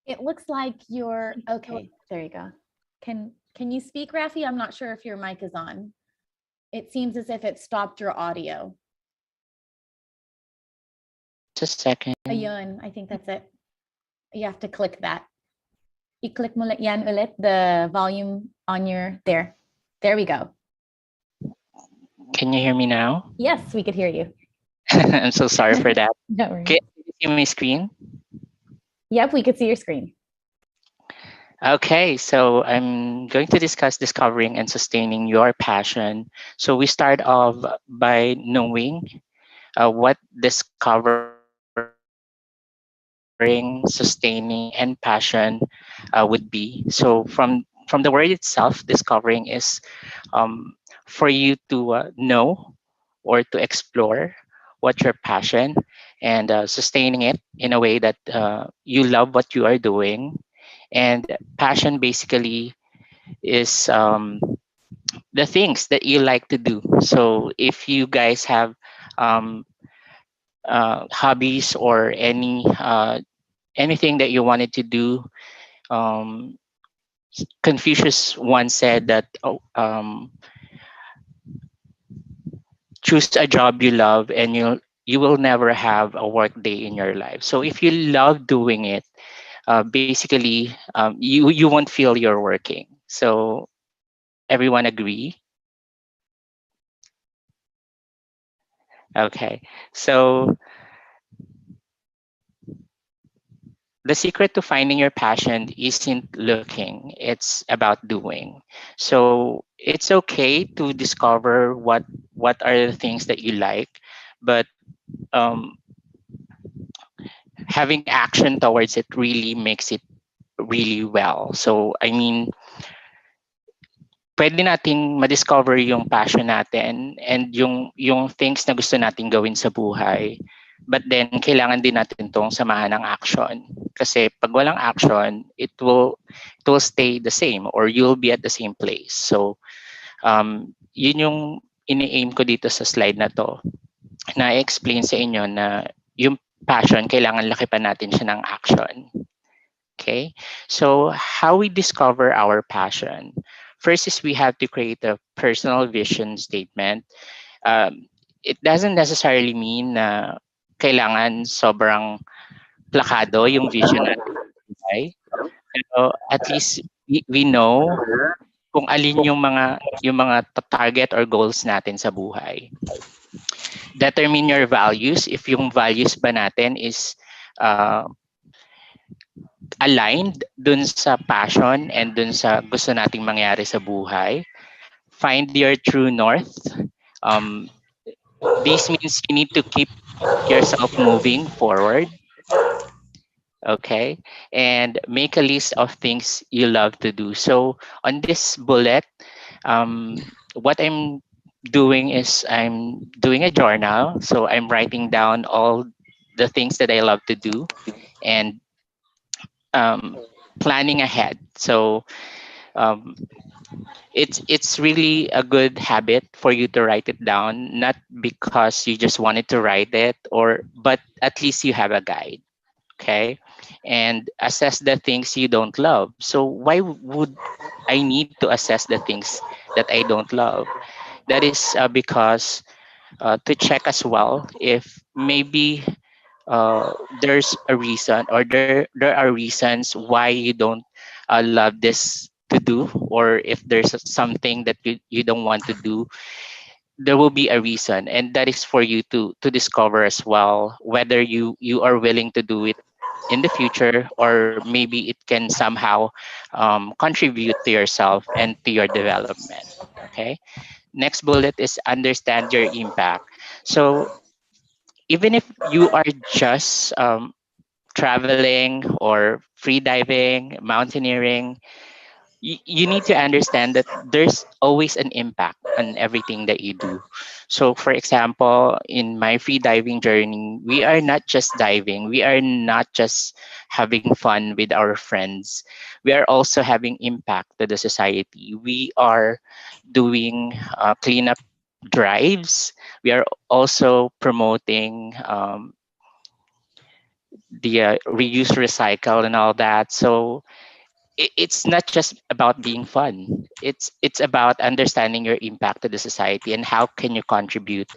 It looks like you're okay. There you go. Can you speak, Rafi? I'm not sure if your mic is on. It seems as if it stopped your audio. Just a second. Ayun, I think that's it. You have to click that. I-click mo yan ulit, the volume on your, there. There we go. Can you hear me now? Yes, we could hear you. I'm so sorry for that. No worries. Can you see my screen? Yep, we could see your screen. Okay, so I'm going to discuss discovering and sustaining your passion. So we start off by knowing what discovering, sustaining, and passion would be. So from the word itself, discovering is for you to know or to explore what your passion, and sustaining it in a way that you love what you are doing. And passion basically is the things that you like to do. So if you guys have um, hobbies or anything that you wanted to do, um, Confucius once said that choose a job you love and you will never have a work day in your life. So if you love doing it, basically you won't feel you're working. So everyone agree? Okay, so the secret to finding your passion isn't looking, it's about doing. So it's okay to discover what are the things that you like, but um, having action towards it really makes it really well. So I mean, pwede nating ma-discover yung passion natin and yung things na gusto nating gawin sa buhay. But then, kailangan din natin tong samahan ng action. Kasi pag walang action, it will stay the same or you'll be at the same place. So, yun yung ini-aim ko dito sa slide na to. Na-explain sa inyo na yung passion, kailangan lakipan natin siya ng action. Okay, so how we discover our passion? First is we have to create a personal vision statement. It doesn't necessarily mean na kailangan sobrang plakado yung vision natin sa buhay. Pero at least we know kung alin yung mga target or goals natin sa buhay. Determine your values. If yung values ba natin is uh, aligned dun sa passion and dun sa gusto nating mangyari sa buhay. Find your true north. Um, this means you need to keep yourself moving forward. Okay, and make a list of things you love to do. So on this bullet, what I'm doing is I'm doing a journal. So I'm writing down all the things that I love to do and um, planning ahead. So um, it's really a good habit for you to write it down, not because you just wanted to write it, or but at least you have a guide. Okay, and assess the things you don't love. So why would I need to assess the things that I don't love? That is because to check as well if maybe there's a reason, or there are reasons why you don't love this to do, or if there's something that you don't want to do, there will be a reason, and that is for you to discover as well whether you are willing to do it in the future, or maybe it can somehow contribute to yourself and to your development. Okay, next bullet is understand your impact. So even if you are just traveling or free diving, mountaineering, you need to understand that there's always an impact on everything that you do. So, for example, in my free diving journey, we are not just diving, we are not just having fun with our friends, we are also having impact to the society. We are doing cleanup drives, we are also promoting the reuse, recycle, and all that. So it's not just about being fun. It's about understanding your impact to the society and how can you contribute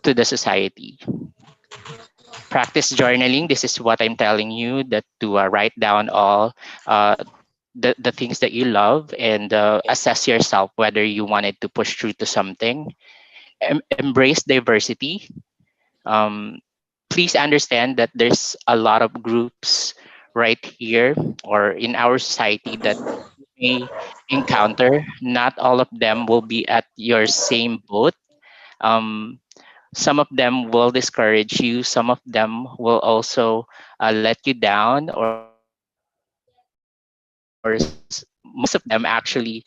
to the society. Practice journaling. This is what I'm telling you, that to write down all uh, the things that you love, and assess yourself whether you wanted to push through to something. Embrace diversity. um, Please understand that there's a lot of groups right here or in our society that may encounter. Not all of them will be at your same boat. Um, some of them will discourage you. Some of them will also let you down, or most of them actually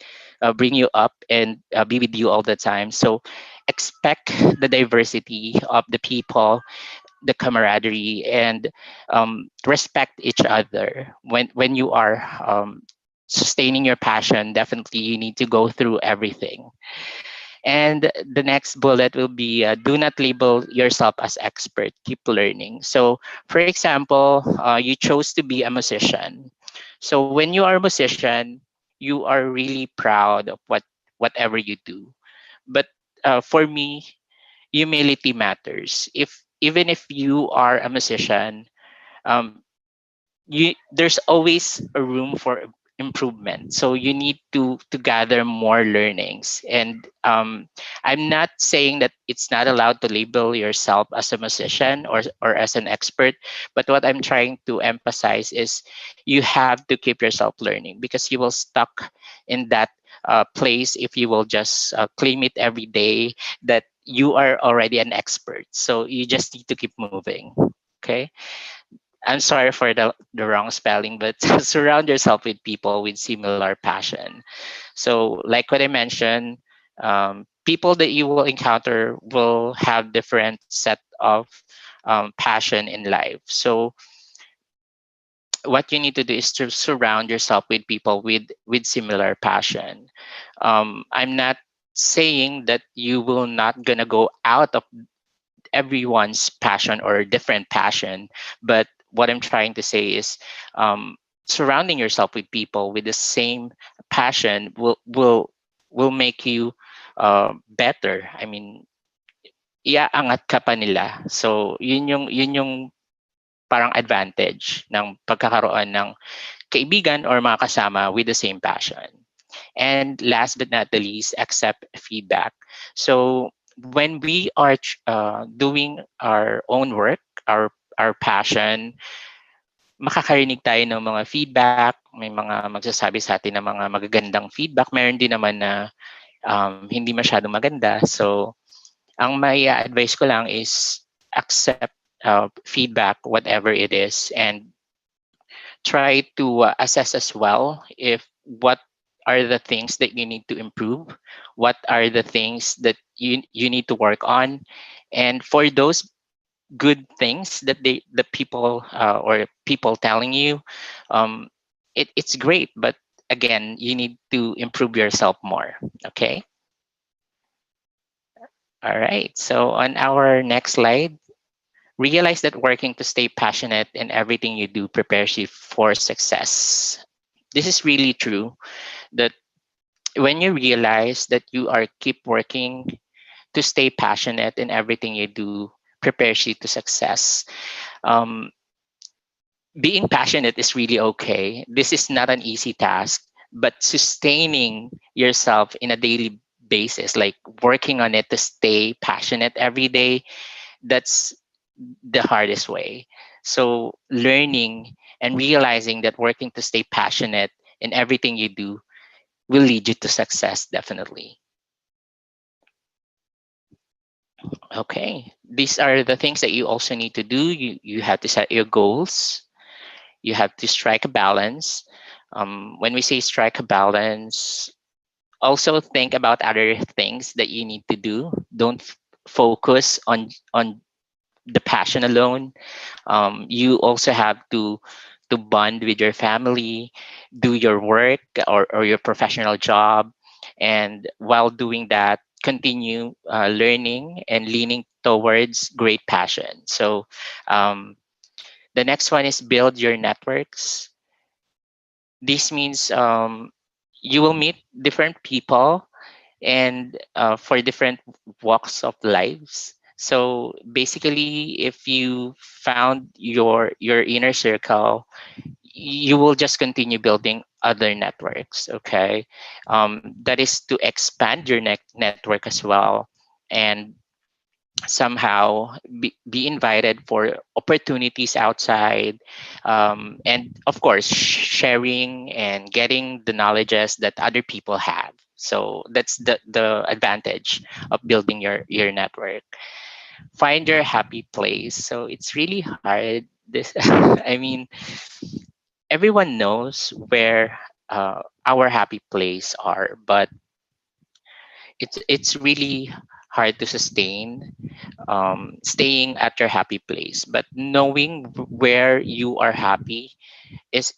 bring you up and be with you all the time. So expect the diversity of the people, the camaraderie, and respect each other when you are sustaining your passion. Definitely you need to go through everything. And the next bullet will be do not label yourself as expert, keep learning. So for example, you chose to be a musician. So when you are a musician, you are really proud of whatever you do. But for me, humility matters. If even if you are a musician, um, there's always a room for improvement. So you need to gather more learnings. And I'm not saying that it's not allowed to label yourself as a musician or as an expert, but what I'm trying to emphasize is you have to keep yourself learning, because you will stuck in that place if you will just claim it every day that you are already an expert. So you just need to keep moving. Okay. I'm sorry for the wrong spelling, but surround yourself with people with similar passion. So, like what I mentioned, people that you will encounter will have different set of passion in life. So, what you need to do is to surround yourself with people with similar passion. I'm not saying that you will not gonna go out of everyone's passion or different passion, but what I'm trying to say is surrounding yourself with people with the same passion will make you better. I mean, iaangat ka pa nila. So yun yung parang advantage ng pagkakaroon ng kaibigan or mga kasama with the same passion. And last but not the least, accept feedback. So when we are doing our own work, our passion, makakarinig tayo ng mga feedback, may mga magsasabi sa atin ng mga magagandang feedback, meron din naman na hindi masyadong maganda. So ang may advice ko lang is accept feedback, whatever it is, and try to assess as well if what are the things that you need to improve, what are the things that you need to work on, and for those good things that the people or people telling you, um, it's great, but again, you need to improve yourself more. Okay. All right. So on our next slide, realize that working to stay passionate in everything you do prepares you for success. This is really true, that when you realize that you are keep working to stay passionate in everything you do prepares you to success. Um, Being passionate is really okay. This is not an easy task, but sustaining yourself in a daily basis, like working on it to stay passionate every day, that's the hardest way. So learning and realizing that working to stay passionate in everything you do will lead you to success, definitely. Okay, these are the things that you also need to do. You have to set your goals. You have to strike a balance. When we say strike a balance, also think about other things that you need to do. Don't focus on the passion alone. You also have to bond with your family, do your work or your professional job, and while doing that, continue learning and leaning towards great passion. So the next one is build your networks. This means you will meet different people and for different walks of lives. So basically, if you found your inner circle, you will just continue building other networks. Okay, that is to expand your network as well, and somehow be invited for opportunities outside, and of course sharing and getting the knowledges that other people have. So that's the advantage of building your network. Find your happy place. So it's really hard this I mean, everyone knows where our happy place are, but it's really hard to sustain staying at your happy place. But knowing where you are happy is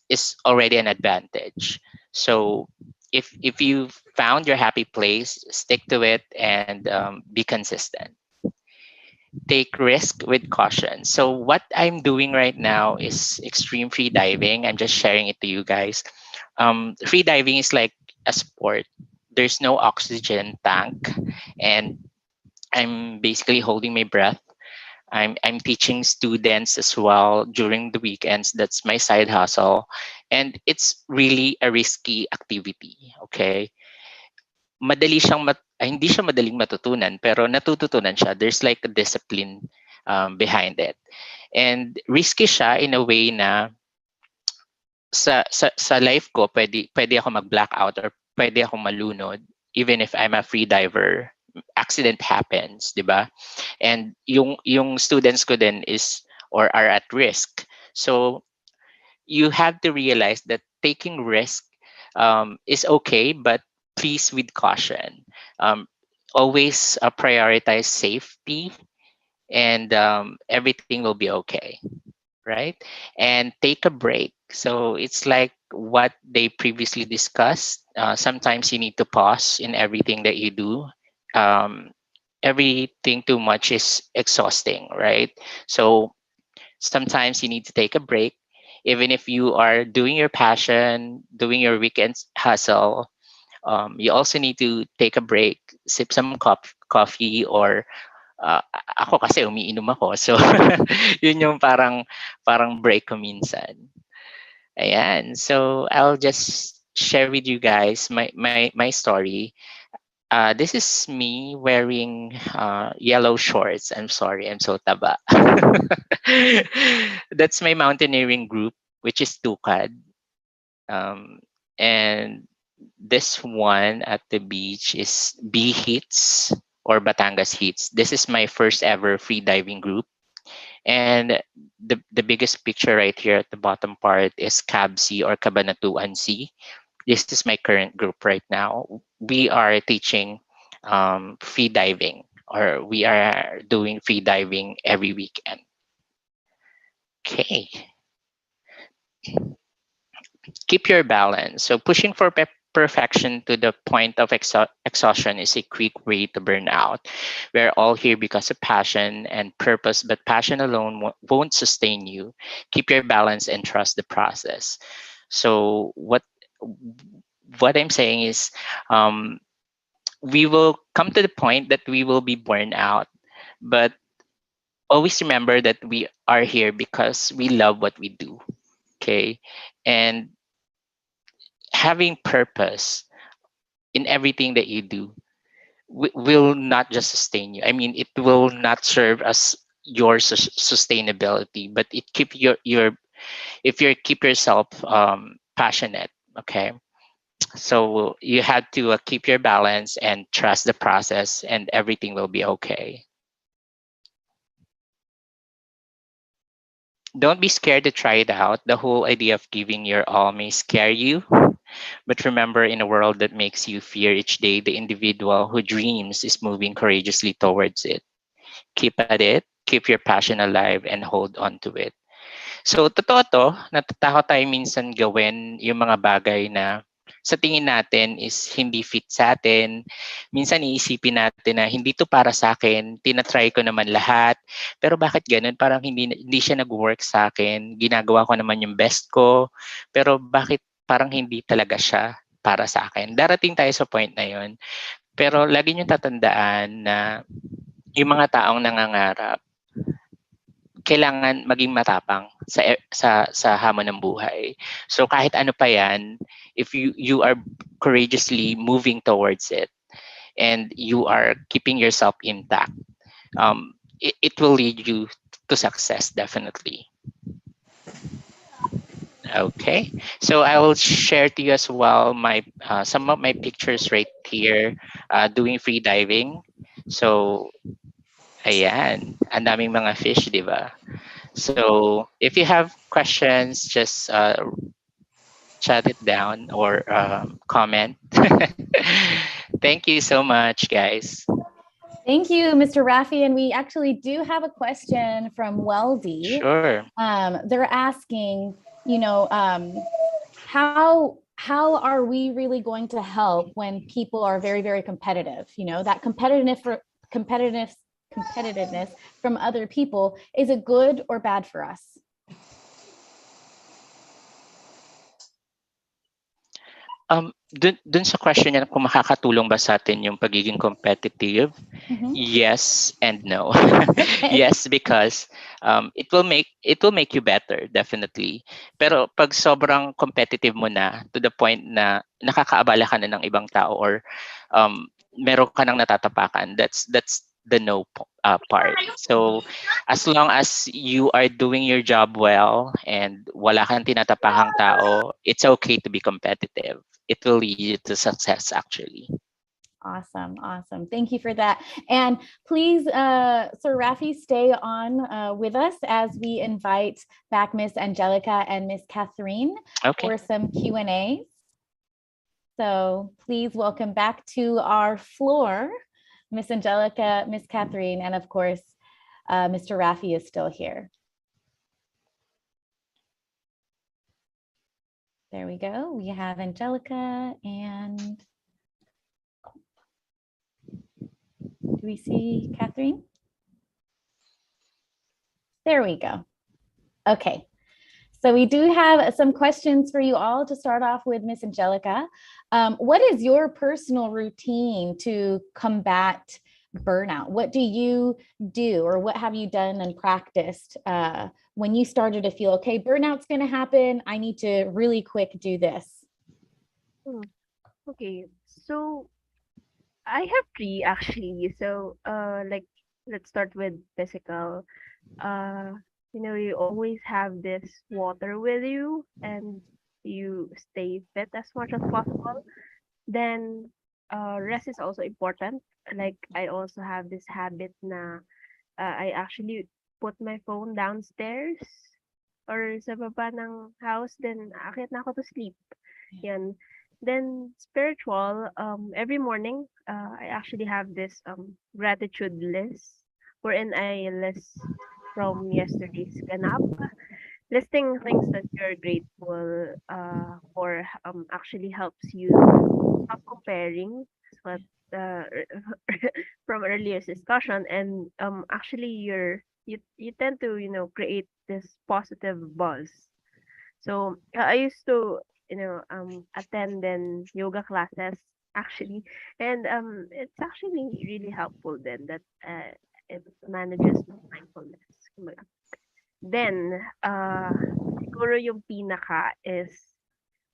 already an advantage. So if you found your happy place, stick to it and be consistent. Take risk with caution. So what I'm doing right now is extreme free diving. I'm just sharing it to you guys. Free diving is like a sport. There's no oxygen tank, and I'm basically holding my breath. I'm teaching students as well during the weekends. That's my side hustle, and it's really a risky activity. Okay, hindi siya madaling matutunan, pero natututunan siya. There's like a discipline behind it, and risky siya in a way na sa life ko pwede ako mag-blackout or pwede akong malunod even if I'm a free diver. Accident happens, 'di ba? And yung students ko din is or are at risk. So you have to realize that taking risk is okay, but please with caution. Always prioritize safety, and everything will be okay, right? And take a break. So it's like what they previously discussed. Sometimes you need to pause in everything that you do. Um, Everything too much is exhausting, right? So sometimes you need to take a break. Even if you are doing your passion, doing your weekends hustle, you also need to take a break, sip some coffee, or ako kasi umiinom ako. So, yun yung parang break ko minsan. Ayan. So, I'll just share with you guys my story. This is me wearing yellow shorts. I'm sorry, I'm so taba. That's my mountaineering group, which is Tukad. Um, and this one at the beach is B Hits or Batangas Hits. This is my first ever free diving group. And the biggest picture right here at the bottom part is Cab C or Cabanatuan C. This is my current group right now. We are teaching free diving, or we are doing free diving every weekend. Okay. Keep your balance. So pushing for perfection to the point of exhaustion is a quick way to burn out. We're all here because of passion and purpose, but passion alone won't sustain you. Keep your balance and trust the process. So what I'm saying is, we will come to the point that we will be burned out, but always remember that we are here because we love what we do. Okay, and having purpose in everything that you do will not just sustain you. I mean, it will not serve as your sustainability, but it keep your if you keep yourself passionate. Okay, so you have to keep your balance and trust the process, and everything will be okay. Don't be scared to try it out. The whole idea of giving your all may scare you, but remember, in a world that makes you fear each day, the individual who dreams is moving courageously towards it. Keep at it, keep your passion alive, and hold on to it. So, totoo to, natatakot tayo minsan gawin yung mga bagay na sa tingin natin is hindi fit sa atin. Minsan iisipin natin na hindi to para sa akin, tinatry ko naman lahat, pero bakit ganun? Parang hindi siya nag-work sa akin, ginagawa ko naman yung best ko, pero bakit parang hindi talaga siya para sa akin? Darating tayo sa point na yun. Pero lagi niyong tatandaan na yung mga taong nangangarap, kailangan maging matapang sa hamon ng buhay. So kahit ano pa yan, if you are courageously moving towards it and you are keeping yourself intact, it will lead you to success, definitely. Okay, so I will share to you as well my some of my pictures right here doing free diving. So ayan, ang daming mga fish, di ba? So if you have questions, just chat it down or comment. Thank you so much, guys. Thank you, Mr. Raffi. And we actually do have a question from Weldy. Sure. They're asking, how are we really going to help when people are very, very competitive? That competitiveness from other people, is it good or bad for us? Dun sa question niya kung makakatulong ba sa atin yung pagiging competitive, yes and no. Yes, because it will make you better, definitely. Pero pag sobrang competitive mo na to the point na nakakaabala ka na ng ibang tao or meron ka nang natatapakan, that's the no part. So as long as you are doing your job well and wala kang tinatapakang tao, it's okay to be competitive. It will lead you to success, actually. Awesome. Thank you for that. And please, Sir Raffi, stay on with us as we invite back Miss Angelica and Miss Catherine for some Q&A. So please welcome back to our floor, Miss Angelica, Miss Catherine, and of course, Mr. Raffi is still here. There we go. We have Angelica and do we see Catherine? There we go. Okay. So we do have some questions for you all to start off with, Miss Angelica. What is your personal routine to combat burnout? What do you do, or what have you done and practiced when you started to feel, okay, burnout's going to happen, I need to really quick do this? Okay, so I have three actually. So, like, let's start with physical. Uh, you always have this water with you, and you stay fit as much as possible. Then, rest is also important. Like, I also have this habit na I actually put my phone downstairs or sa baba ng house, then aakyat na ako to sleep. Yan. Then spiritual, every morning, I actually have this gratitude list wherein I list from yesterday's ganap, listing things that you're grateful for actually helps you stop comparing what uh, from earlier discussion, and actually you tend to create this positive buzz. So I used to attend then yoga classes actually, and it's actually really helpful then that it manages my mindfulness. Kumbaga. Then siguro yung pinaka is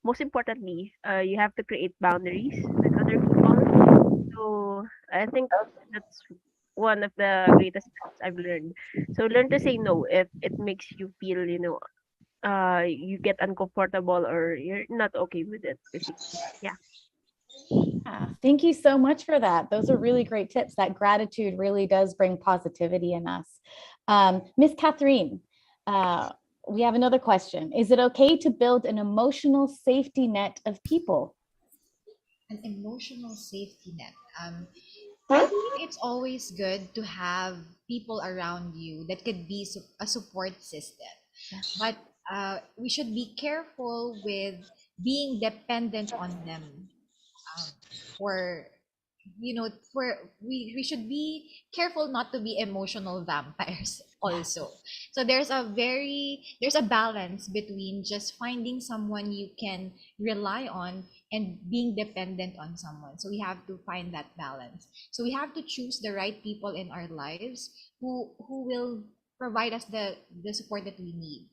most importantly, you have to create boundaries with other people. So I think that's one of the greatest things I've learned. So learn to say no if it makes you feel, you get uncomfortable or you're not okay with it, basically. Yeah. Yeah, thank you so much for that. Those are really great tips. That gratitude really does bring positivity in us. Miss Catherine, we have another question. Is it okay to build an emotional safety net of people? An emotional safety net. I think it's always good to have people around you that could be a support system. But we should be careful with being dependent on them, for for we should be careful not to be emotional vampires also. So there's a balance between just finding someone you can rely on and being dependent on someone. So we have to find that balance. So we have to choose the right people in our lives who will provide us the support that we need.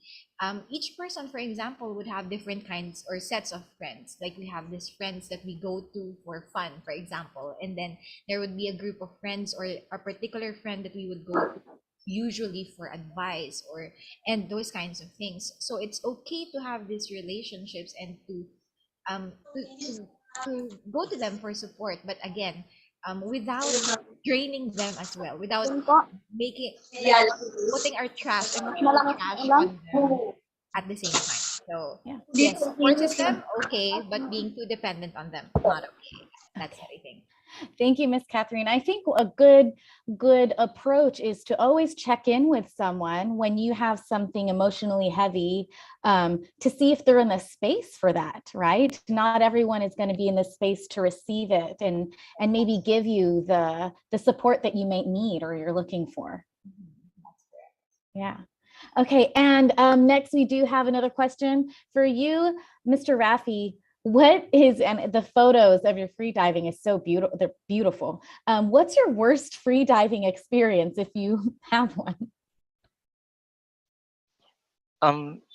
Each person, for example, would have different kinds or sets of friends. Like we have these friends that we go to for fun, for example, and then there would be a group of friends or a particular friend that we would go to usually for advice or and those kinds of things. So it's okay to have these relationships and to um to to to go to them for support, but again, without draining them as well, without making like putting our trash, emotional trash on them at the same time. So Yeah. yes, support system okay, but being too dependent on them not okay. That's what I think. Thank you, Miss Catherine. I think a good approach is to always check in with someone when you have something emotionally heavy, to see if they're in the space for that, right? Not everyone is going to be in the space to receive it and maybe give you the support that you may need or you're looking for. Yeah. Okay, and next we do have another question for you, Mr. Raffi. What is, and the photos of your free diving is so beautiful, they're beautiful. What's your worst free diving experience if you have one? Um,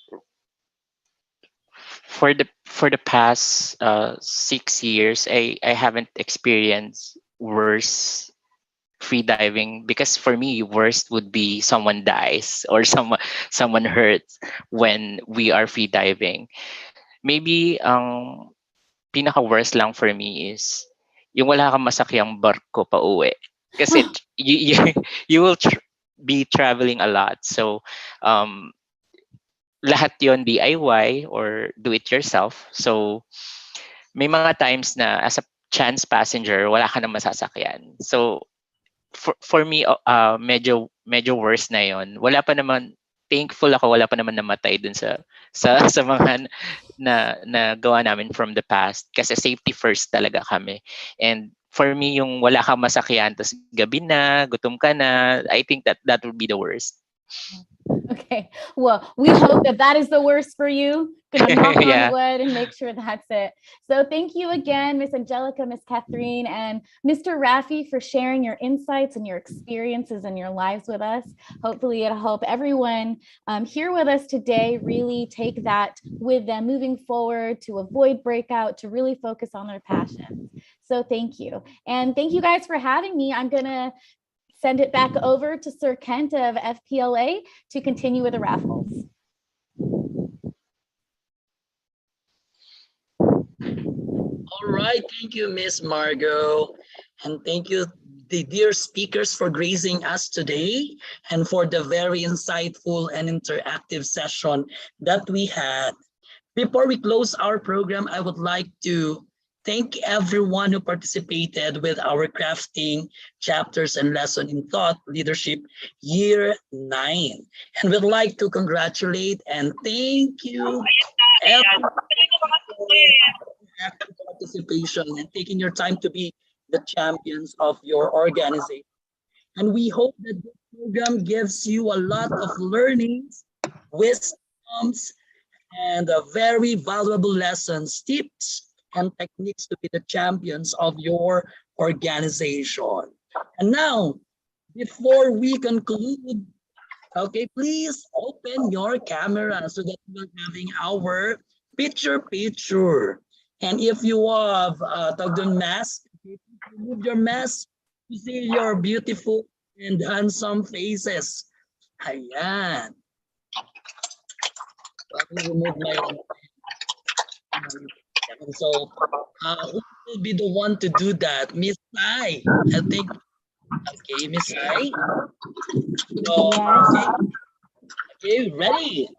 for the past 6 years, I haven't experienced worse free diving, because for me worst would be someone dies or someone hurts when we are free diving. Maybe ang pinaka worst lang for me is yung wala kang masakyang barko pa uwi, kasi you will be traveling a lot, so um lahat yon DIY or do it yourself. So may mga times na as a chance passenger wala ka na masasakyan. So for me, medyo worse na yon. Wala pa naman, thankful ako, wala pa naman namatay dun sa mga na gawa namin from the past, kasi safety first talaga kami. And for me, yung wala kang masakyan tapos gabi na, gutom ka na, I think that would be the worst. Okay. Well, we hope that that is the worst for you. Gonna knock Yeah. on wood and make sure that's it. So thank you again, Miss Angelica, Miss Catherine, and Mr. Raffi for sharing your insights and your experiences and your lives with us. Hopefully it'll help everyone here with us today really take that with them moving forward to avoid breakout, to really focus on their passions. So thank you. And thank you guys for having me. I'm gonna send it back over to Sir Kent of FPLA to continue with the raffles. All right, thank you, Miss Margot. And thank you, the dear speakers, for gracing us today and for the very insightful and interactive session that we had. Before we close our program, I would like to thank everyone who participated with our crafting chapters and lesson in thought leadership year 9. And we'd like to congratulate and thank you everyone for active participation and taking your time to be the champions of your organization. And we hope that this program gives you a lot of learnings, wisdoms, and very valuable lessons, tips, and techniques to be the champions of your organization. And now, before we conclude, okay, please open your camera so that we're having our picture. And if you have Togdon mask, remove your mask to see your beautiful and handsome faces. Ayan. Let me remove my so who will be the one to do that? Miss Sai. I think okay, Miss Sai. So okay, ready.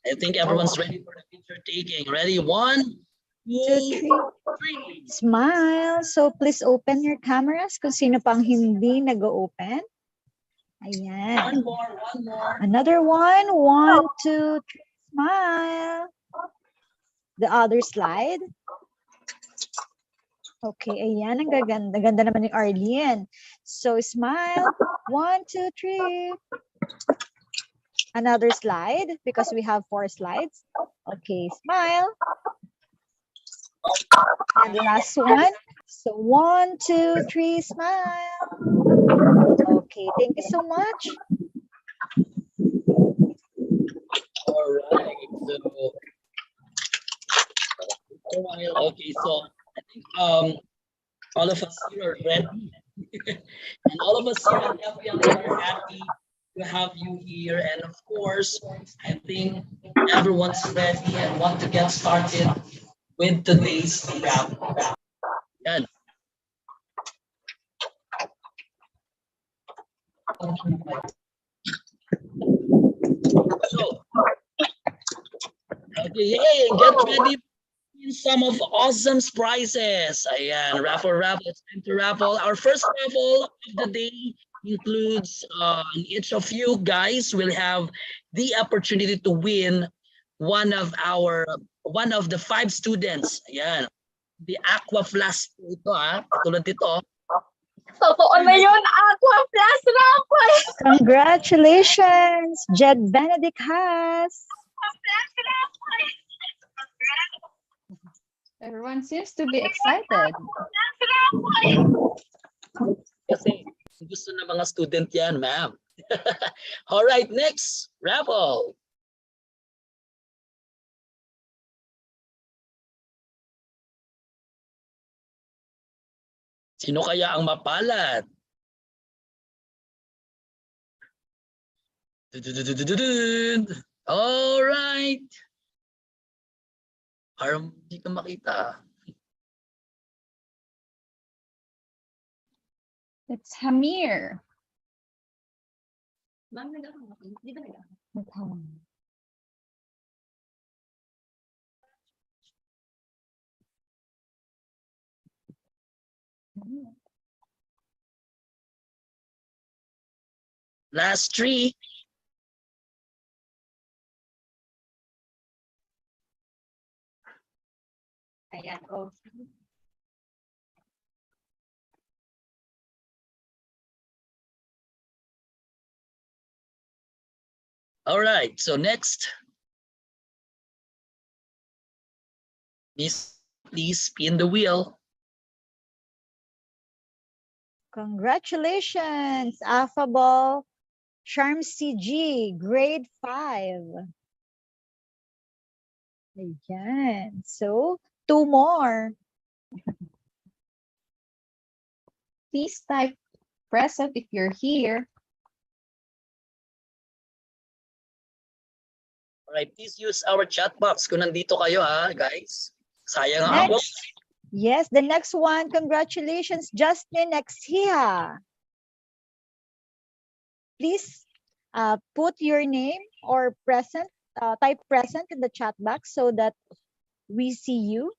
I think everyone's ready for the picture taking. Ready? 1, 2, 3. Smile. So please open your cameras kung sino pang hindi nag-open. Ayan. One more. Another one. 1, 2, 3. Smile. The other slide. Okay, ayan. Ang gaganda. Ganda naman ni Arlene. So smile. 1, 2, 3. Another slide because we have 4 slides. Okay, smile. And the last one. So 1, 2, 3, smile. Okay, thank you so much. All right. Okay, so I think all of us here are ready. And all of us here at FPLA are happy to have you here. And of course, I think everyone's ready and want to get started with today's wrap. Yan. So, okay, yay, get ready for some of awesome prizes. Ayan, raffle. It's time to raffle. Our first raffle of the day includes each of you guys will have the opportunity to win one of the 5 students. Ayan. The Aqua Flask ito katulad nito. Totoo na yun, Aqua Plus raffle! Congratulations, Jed Benedict Haas. Everyone seems to be excited. Kasi gusto ng mga student yan, ma'am. All right, next raffle. Sino kaya ang mapalad? All right. Parang hindi ka makita. It's Hamir. Last 3. Ayan, oh. All right, so next. Miss, please spin the wheel. Congratulations, Affable Charm CG, grade 5. Ayan. So, 2 more. Please type present if you're here. All right, please use our chat box kung nandito kayo ha, guys. Sayang ang abot. Next. Yes, the next one. Congratulations, Justin Exia. Please put your name or present, type present in the chat box so that we see you.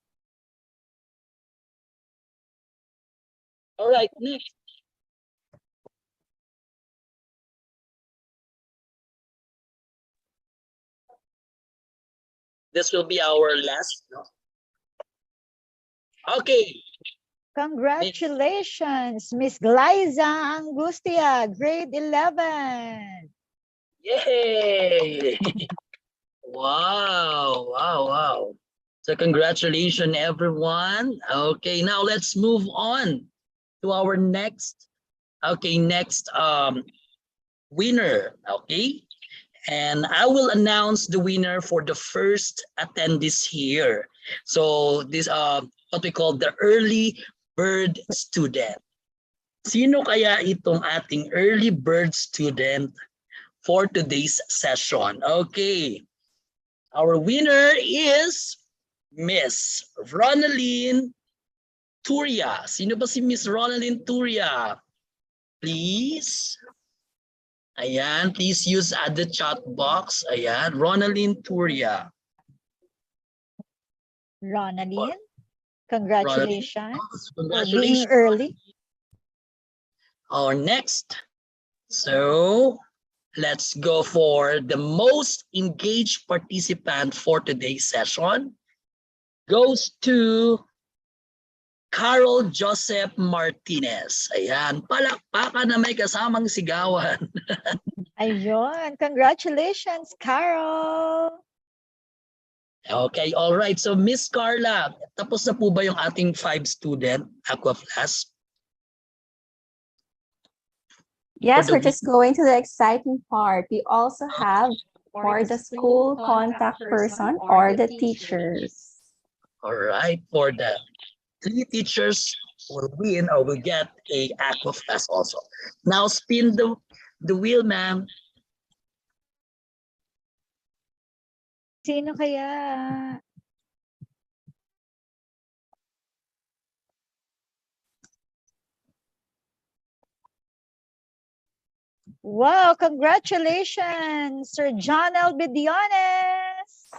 All right, next. This will be our last. No? Okay. Congratulations, Miss Glyza Angustia, grade 11. Yay! Wow, wow, wow. So congratulations, everyone. Okay, now let's move on to our next, winner, okay? And I will announce the winner for the first attendees here. So this, what we call the early bird student. Sino kaya itong ating early bird student for today's session? Okay. Our winner is Miss Ronaline Turia. Sino ba si Miss Ronaline Turia? Please. Ayan, please use the chat box. Ayan, Ronaline Turia. Ronaline, congratulations Ronaline, for being early. Our next. So let's go for the most engaged participant for today's session. Goes to Carol Joseph Martinez. Ayan, palakpakan na may kasamang sigawan. Ayun, congratulations, Carol. Okay, all right. So Miss Carla, tapos na po ba yung ating 5 student, Aqua Fpla'S? Yes, we're just going to the exciting part. We also have for the school contact person or the teachers. All right, for the 3 teachers will win or will get a Aqua Fpla'S also. Now spin the wheel, ma'am. Sino kaya? Wow, congratulations, Sir John L. Bidiones.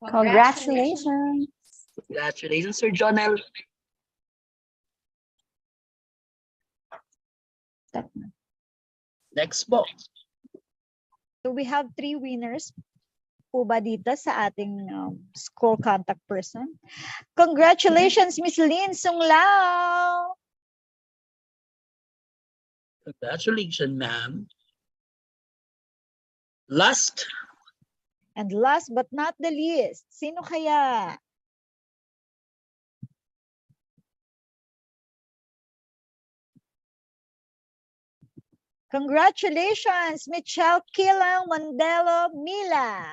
Congratulations. Congratulations, Sir John L. Next po. So we have 3 winners po ba dito sa ating school contact person. Congratulations, Miss Lynn Sunglao. Congratulations, ma'am. Last. And last but not the least, sino kaya? Congratulations, Michelle Kilang Mandelo Mila.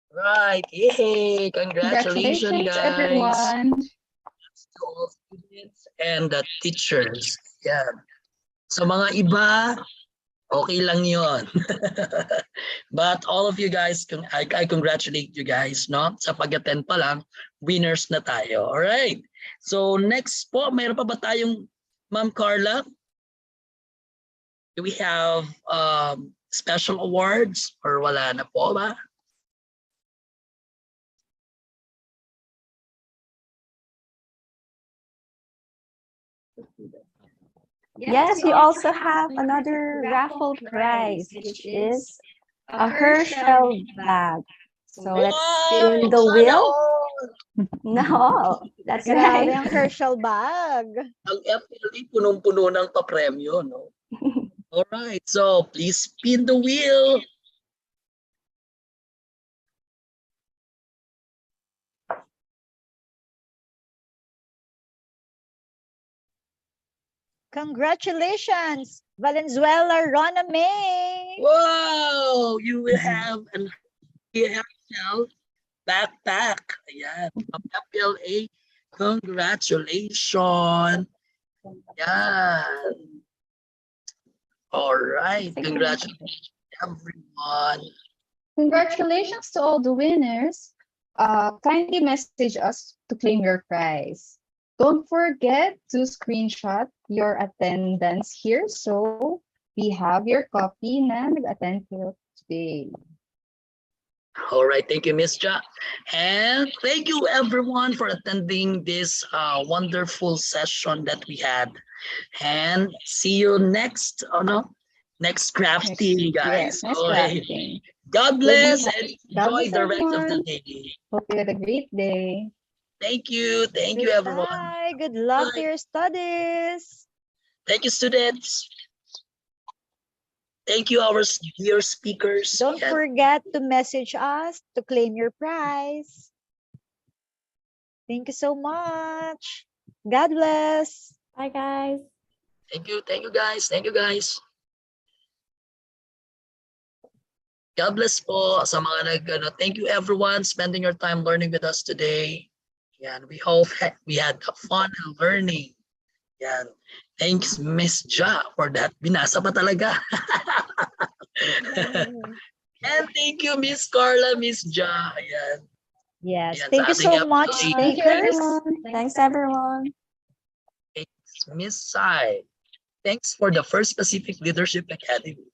Right. Yay. Congratulations, guys. Everyone. To all students and the teachers. Yeah. Sa mga iba, okay lang yon. But all of you guys, I congratulate you guys, no? Sa pag-attend pa lang, winners na tayo. All right. So next po, mayroon pa ba tayong Ma'am Carla? Do we have special awards or wala na po ba? Yes, we also have another raffle prize, which is a Herschel bag. So let's spin the wheel. No, that's Grabe right. ang Herschel bag. Ang FLE punong-puno ng papremyo, no? All right, so please spin the wheel. Congratulations, Valenzuela Rona May. Whoa! You will have an yourself backpack. Ayan, from FPLA. Congratulations. Yan. All right. Congratulations, everyone. Congratulations to all the winners. Kindly message us to claim your prize. Don't forget to screenshot your attendance here so we have your copy na nag-attend here today. All right. Thank you, Miss Ja. And thank you, everyone, for attending this wonderful session that we had. And see you next, next crafting, guys. Yes, next Okay. crafting. God bless and God enjoy bless the rest of the everyone. day. Hope you had a great day. Thank you. Thank you, everyone. Goodbye. Good luck to Bye. your studies. Thank you, students. Thank you, our dear speakers. Don't Yan. forget to message us to claim your prize. Thank you so much. God bless. Bye, guys. Thank you. Thank you, guys. Thank you, guys. God bless po sa mga thank you, everyone, spending your time learning with us today. Yan, we hope we had fun and learning. Yan. Thanks, Miss Ja, for that. Binasa pa talaga. And thank you, Miss Carla, Miss Ja. Ayan. Yes. Ayan, Thank you sa ating so much, FPA. Thank you, speakers. everyone. Thanks, everyone. Thanks, Miss Sai. Thanks for the First Pacific Leadership Academy.